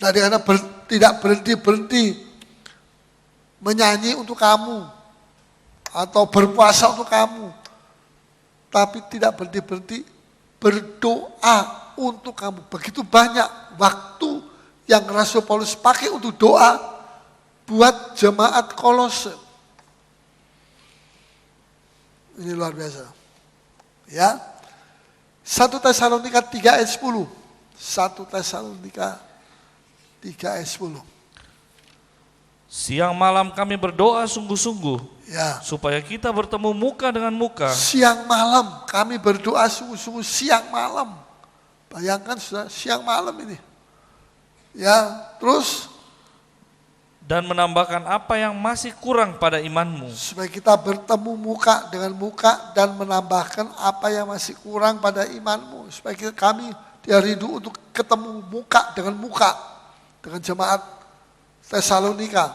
Dari karena tidak berhenti-berhenti menyanyi untuk kamu atau berpuasa untuk kamu, tapi tidak berhenti-berhenti berdoa untuk kamu. Begitu banyak waktu yang Rasul Paulus pakai untuk doa buat jemaat Kolose. Ini luar biasa. Ya. 1 Tesalonika 3 ayat 10. 1 Tesalonika 3 ayat 10. Siang malam kami berdoa sungguh-sungguh, Ya. supaya kita bertemu muka dengan muka. Siang malam kami berdoa sungguh-sungguh, siang malam. Bayangkan sudah siang malam ini. Ya, terus Dan menambahkan apa yang masih kurang pada imanmu. supaya kita bertemu muka dengan muka dan menambahkan apa yang masih kurang pada imanmu. Supaya kami dia rindu untuk ketemu muka dengan jemaat Tesalonika.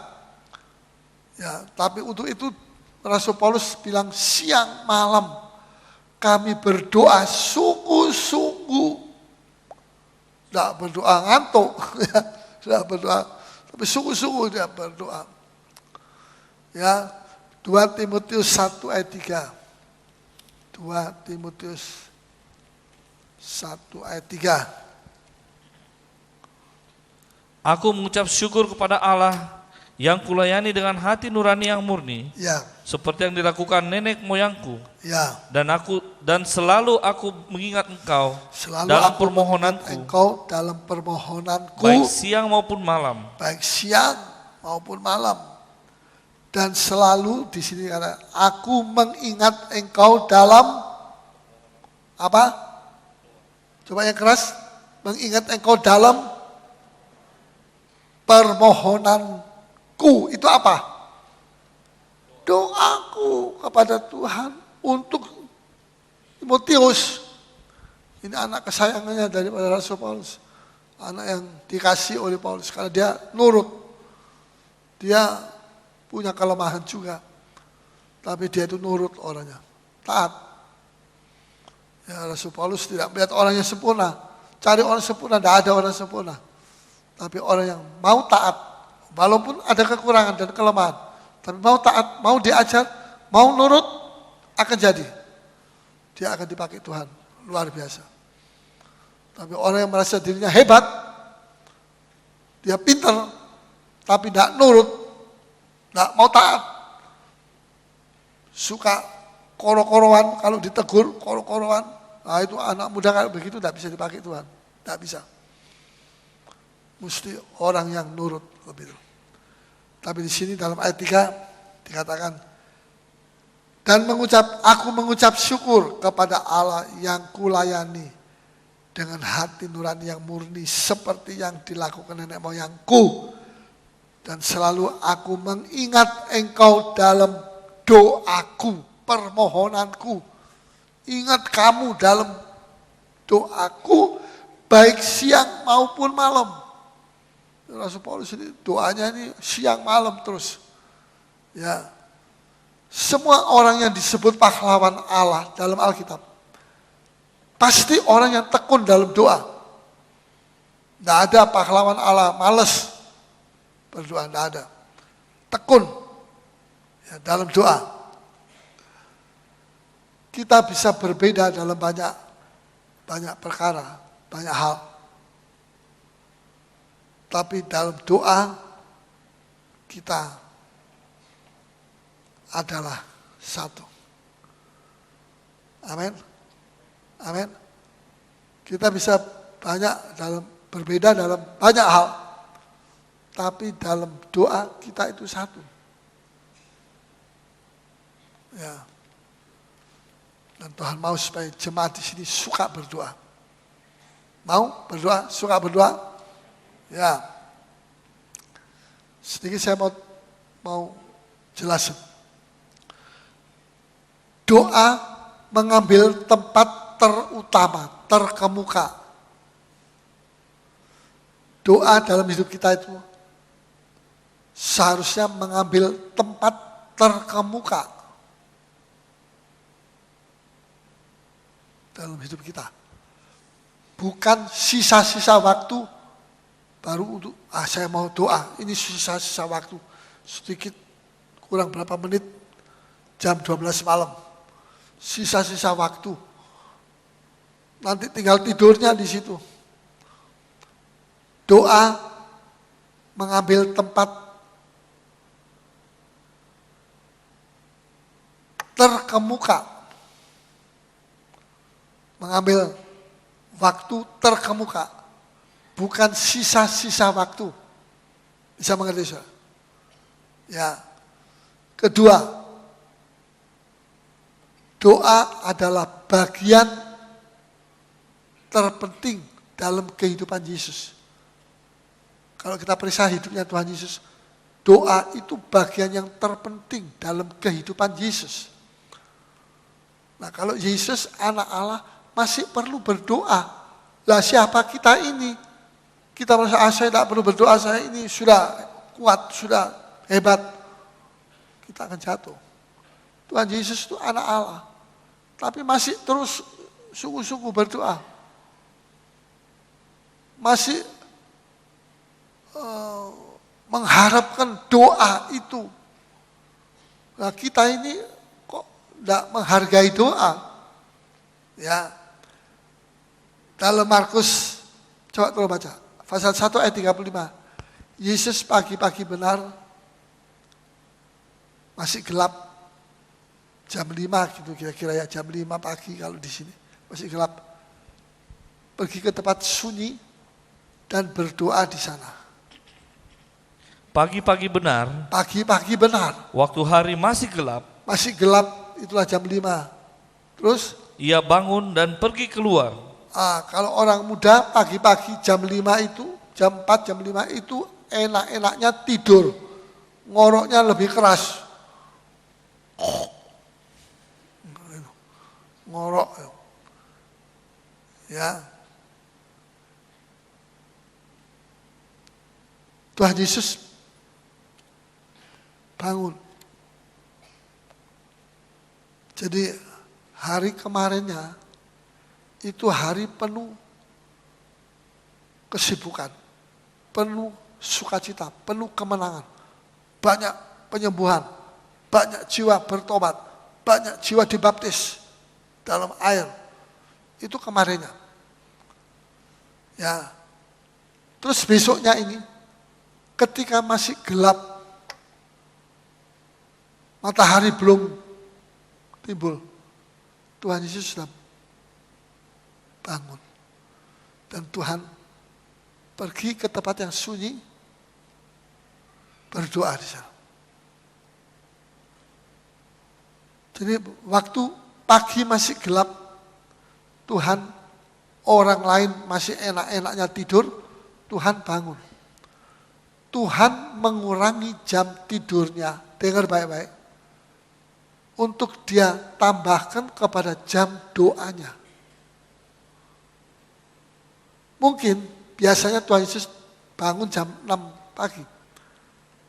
Ya, tapi untuk itu Rasul Paulus bilang siang malam kami berdoa sungguh-sungguh. Tidak berdoa ngantuk, tidak berdoa, tapi sungguh-sungguh dia berdoa. Ya, 2 Timotius 1 ayat 3. 2 Timotius 1 ayat 3. Aku mengucap syukur kepada Allah yang kulayani dengan hati nurani yang murni, Ya, seperti yang dilakukan nenek moyangku. ya. Dan selalu aku mengingat engkau Selalu dalam aku permohonanku, mengingat engkau dalam permohonanku, baik siang maupun malam. baik siang maupun malam. Dan selalu di sini kata, aku mengingat engkau dalam apa? Coba yang keras, mengingat engkau dalam permohonanku. Itu apa? Doaku kepada Tuhan untuk Timotius. Ini anak kesayangannya daripada Rasul Paulus. Anak yang dikasih oleh Paulus karena dia nurut. Dia punya kelemahan juga. Tapi dia itu nurut orangnya. Taat. Ya, Rasul Paulus tidak melihat orang yang sempurna. Cari orang sempurna, tidak ada orang sempurna. Tapi orang yang mau taat. Walaupun ada kekurangan dan kelemahan. Tapi mau taat, mau diajar, mau nurut, akan jadi. Dia akan dipakai Tuhan. Luar biasa. Tapi orang yang merasa dirinya hebat, dia pintar, tapi tidak nurut, tidak mau taat. Suka koro-koroan, kalau ditegur koro-koroan. Nah itu anak muda kalau begitu tidak bisa dipakai Tuhan. Tidak bisa. Mesti orang yang nurut lebih dulu. Tapi di sini dalam ayat 3 dikatakan, dan aku mengucap syukur kepada Allah yang kulayani dengan hati nurani yang murni seperti yang dilakukan nenek moyangku. Dan selalu aku mengingat engkau dalam doaku, permohonanku. Ingat kamu dalam doaku baik siang maupun malam. Rasul Paulus ini doanya ini siang malam terus. Ya. Semua orang yang disebut pahlawan Allah dalam Alkitab pasti orang yang tekun dalam doa. Tidak ada pahlawan Allah malas berdoa, tidak ada. Tekun Ya, dalam doa kita bisa berbeda dalam banyak perkara, banyak hal. Tapi dalam doa kita adalah satu. Amin. Amin. Kita bisa berbeda dalam banyak hal. Tapi dalam doa kita itu satu. Ya. Dan Tuhan mau supaya jemaat di sini suka berdoa. Mau berdoa, suka berdoa? Ya. Sedikit saya mau jelasin. Doa mengambil tempat terutama, terkemuka. Doa dalam hidup kita itu seharusnya mengambil tempat terkemuka dalam hidup kita. Bukan sisa-sisa waktu baru untuk, saya mau doa, ini sisa-sisa waktu. Sedikit, kurang berapa menit, jam 12 malam. Sisa-sisa waktu. Nanti tinggal tidurnya di situ. Doa mengambil tempat terkemuka. Mengambil waktu terkemuka. Bukan sisa-sisa waktu. Bisa mengerti, saudara? Ya. Kedua, doa adalah bagian terpenting dalam kehidupan Yesus. Kalau kita periksa hidupnya Tuhan Yesus, doa itu bagian yang terpenting dalam kehidupan Yesus. Nah, kalau Yesus anak Allah masih perlu berdoa. Lah siapa kita ini? Kita merasa, saya tidak perlu berdoa, saya ini sudah kuat, sudah hebat. Kita akan jatuh. Tuhan Yesus itu anak Allah. Tapi masih terus sungguh-sungguh berdoa. Masih mengharapkan doa itu. Nah, kita ini kok tidak menghargai doa. Ya. Dalam Markus, coba tolong baca. Pasal 1 ayat 35. Yesus pagi-pagi benar, masih gelap, jam 5 gitu kira-kira ya, jam 5 pagi kalau di sini, masih gelap. Pergi ke tempat sunyi dan berdoa di sana. Pagi-pagi benar, Pagi-pagi benar, waktu hari masih gelap, itulah jam 5. Terus, ia bangun dan pergi keluar. kalau orang muda pagi-pagi jam 5 itu, jam 4, jam 5 itu enak-enaknya tidur. Ngoroknya lebih keras. Ngorok. Ya. Tuhan Yesus bangun. Jadi hari kemarinnya itu hari penuh kesibukan, penuh sukacita, penuh kemenangan, banyak penyembuhan, banyak jiwa bertobat, banyak jiwa dibaptis dalam air. Itu kemarinnya. Ya. Terus besoknya ini, ketika masih gelap, matahari belum timbul, Tuhan Yesus sudah bangun. Dan Tuhan pergi ke tempat yang sunyi, berdoa di sana. Jadi waktu pagi masih gelap, Tuhan, orang lain masih enak-enaknya tidur, Tuhan bangun. Tuhan mengurangi jam tidurnya, dengar baik-baik, untuk dia tambahkan kepada jam doanya. Mungkin biasanya Tuhan Yesus bangun jam 6 pagi,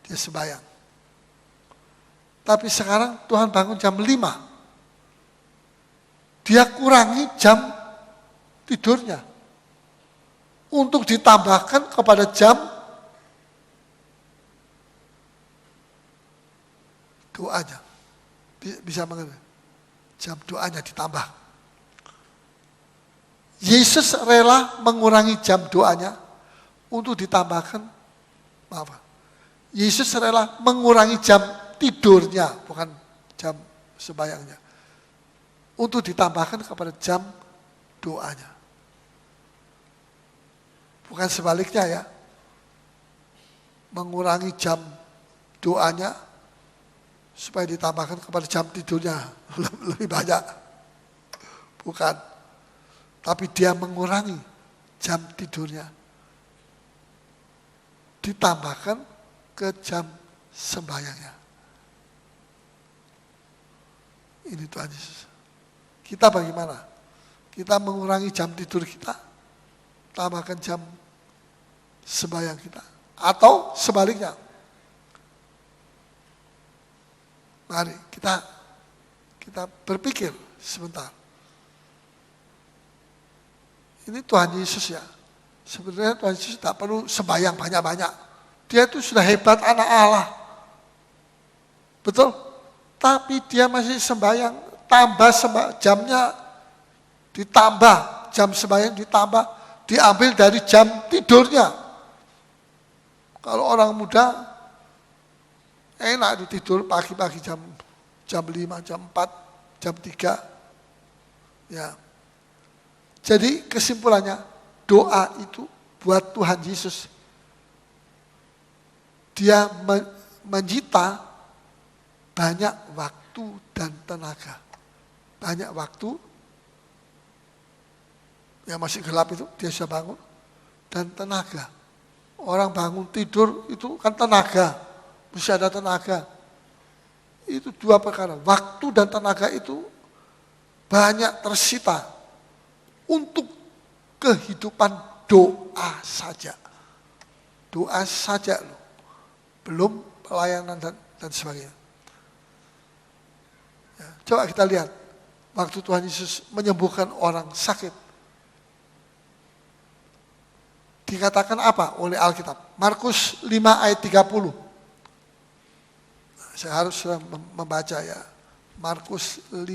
dia sembahyang. Tapi sekarang Tuhan bangun jam 5. Dia kurangi jam tidurnya untuk ditambahkan kepada jam doanya. Bisa mengerti? Jam doanya ditambah. Yesus rela mengurangi jam doanya untuk ditambahkan, Yesus rela mengurangi jam tidurnya, bukan jam sembahyangnya, untuk ditambahkan kepada jam doanya. Bukan sebaliknya ya, mengurangi jam doanya supaya ditambahkan kepada jam tidurnya lebih banyak. Bukan. Tapi dia mengurangi jam tidurnya, ditambahkan ke jam sembahyangnya. Ini Tuhan Yesus. Kita bagaimana? Kita mengurangi jam tidur kita, tambahkan jam sembahyang kita. Atau sebaliknya. Mari kita berpikir sebentar. Ini Tuhan Yesus ya. Sebenarnya Tuhan Yesus tidak perlu sembahyang banyak-banyak. Dia itu sudah hebat anak Allah. Betul? Tapi dia masih sembahyang, tambah jamnya, ditambah jam sembahyang, ditambah, diambil dari jam tidurnya. Kalau orang muda, enak tidur pagi-pagi jam 5, jam 4, jam 3. Ya. Jadi kesimpulannya, doa itu buat Tuhan Yesus. Dia menyita banyak waktu dan tenaga. Banyak waktu, yang masih gelap itu dia sudah bangun, dan tenaga. Orang bangun tidur itu kan tenaga, mesti ada tenaga. Itu dua perkara, waktu dan tenaga itu banyak tersita untuk kehidupan doa saja. Doa saja loh. Belum pelayanan dan sebagainya. Ya, coba kita lihat waktu Tuhan Yesus menyembuhkan orang sakit. Dikatakan apa oleh Alkitab? Markus 5 ayat 30. Saya harus membaca ya. Markus 5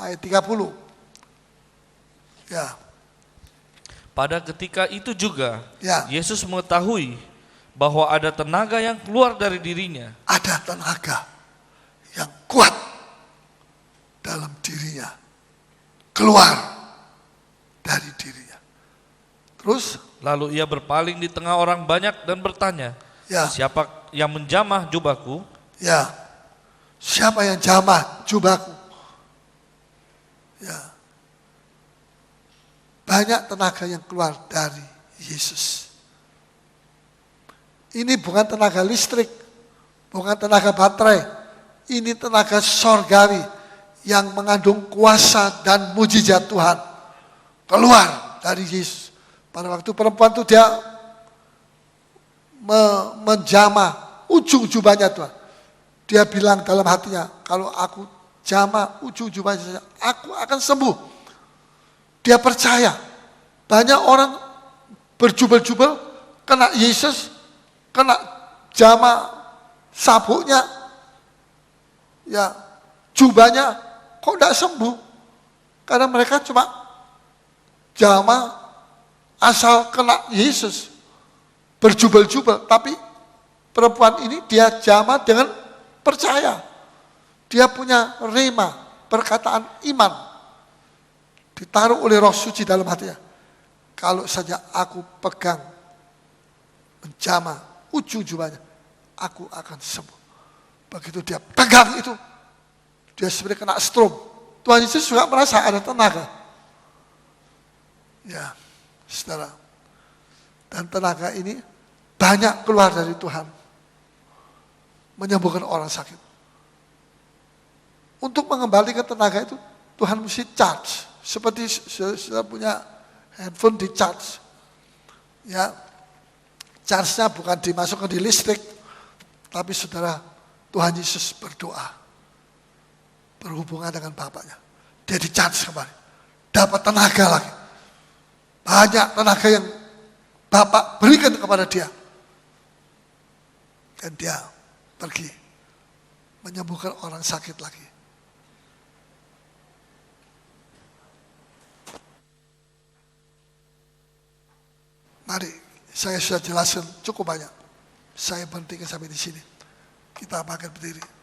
ayat 30. Ya. Pada ketika itu juga, Ya. Yesus mengetahui bahwa ada tenaga yang keluar dari dirinya. Ada tenaga yang kuat dalam dirinya, keluar dari dirinya. Terus, Lalu ia berpaling di tengah orang banyak dan bertanya, ya, siapa yang menjamah jubahku? ya, siapa yang jamah jubahku? Ya, banyak tenaga yang keluar dari Yesus. Ini bukan tenaga listrik, bukan tenaga baterai. Ini tenaga sorgawi yang mengandung kuasa dan mujizat Tuhan. Keluar dari Yesus. Pada waktu perempuan itu dia menjamah ujung jubahnya Tuhan. Dia bilang dalam hatinya, kalau aku jamah ujung jubahnya, aku akan sembuh. Dia percaya. Banyak orang berjubel-jubel, kena Yesus, kena jamah sabuknya, ya jubahnya, kok tidak sembuh? Karena mereka cuma jamah asal kena Yesus, berjubel-jubel. Tapi perempuan ini dia jamah dengan percaya. Dia punya rema, perkataan iman. Ditaruh oleh Roh Suci dalam hatinya. Kalau saja aku pegang, menjamah ujung jubahnya, aku akan sembuh. Begitu dia pegang itu, dia sebenarnya kena stroke. Tuhan Yesus juga merasa ada tenaga. Ya, saudara. Dan tenaga ini banyak keluar dari Tuhan. Menyembuhkan orang sakit. Untuk mengembalikan tenaga itu, Tuhan mesti charge. Seperti sudah punya handphone di charge. Ya, charge-nya bukan dimasukkan di listrik, tapi saudara, Tuhan Yesus berdoa. Berhubungan dengan Bapaknya. Dia di charge kembali. Dapat tenaga lagi. Banyak tenaga yang Bapak berikan kepada dia. Dan dia pergi menyembuhkan orang sakit lagi. Mari, saya sudah jelaskan cukup banyak. Saya berhentikan sampai di sini. Kita akan berdiri.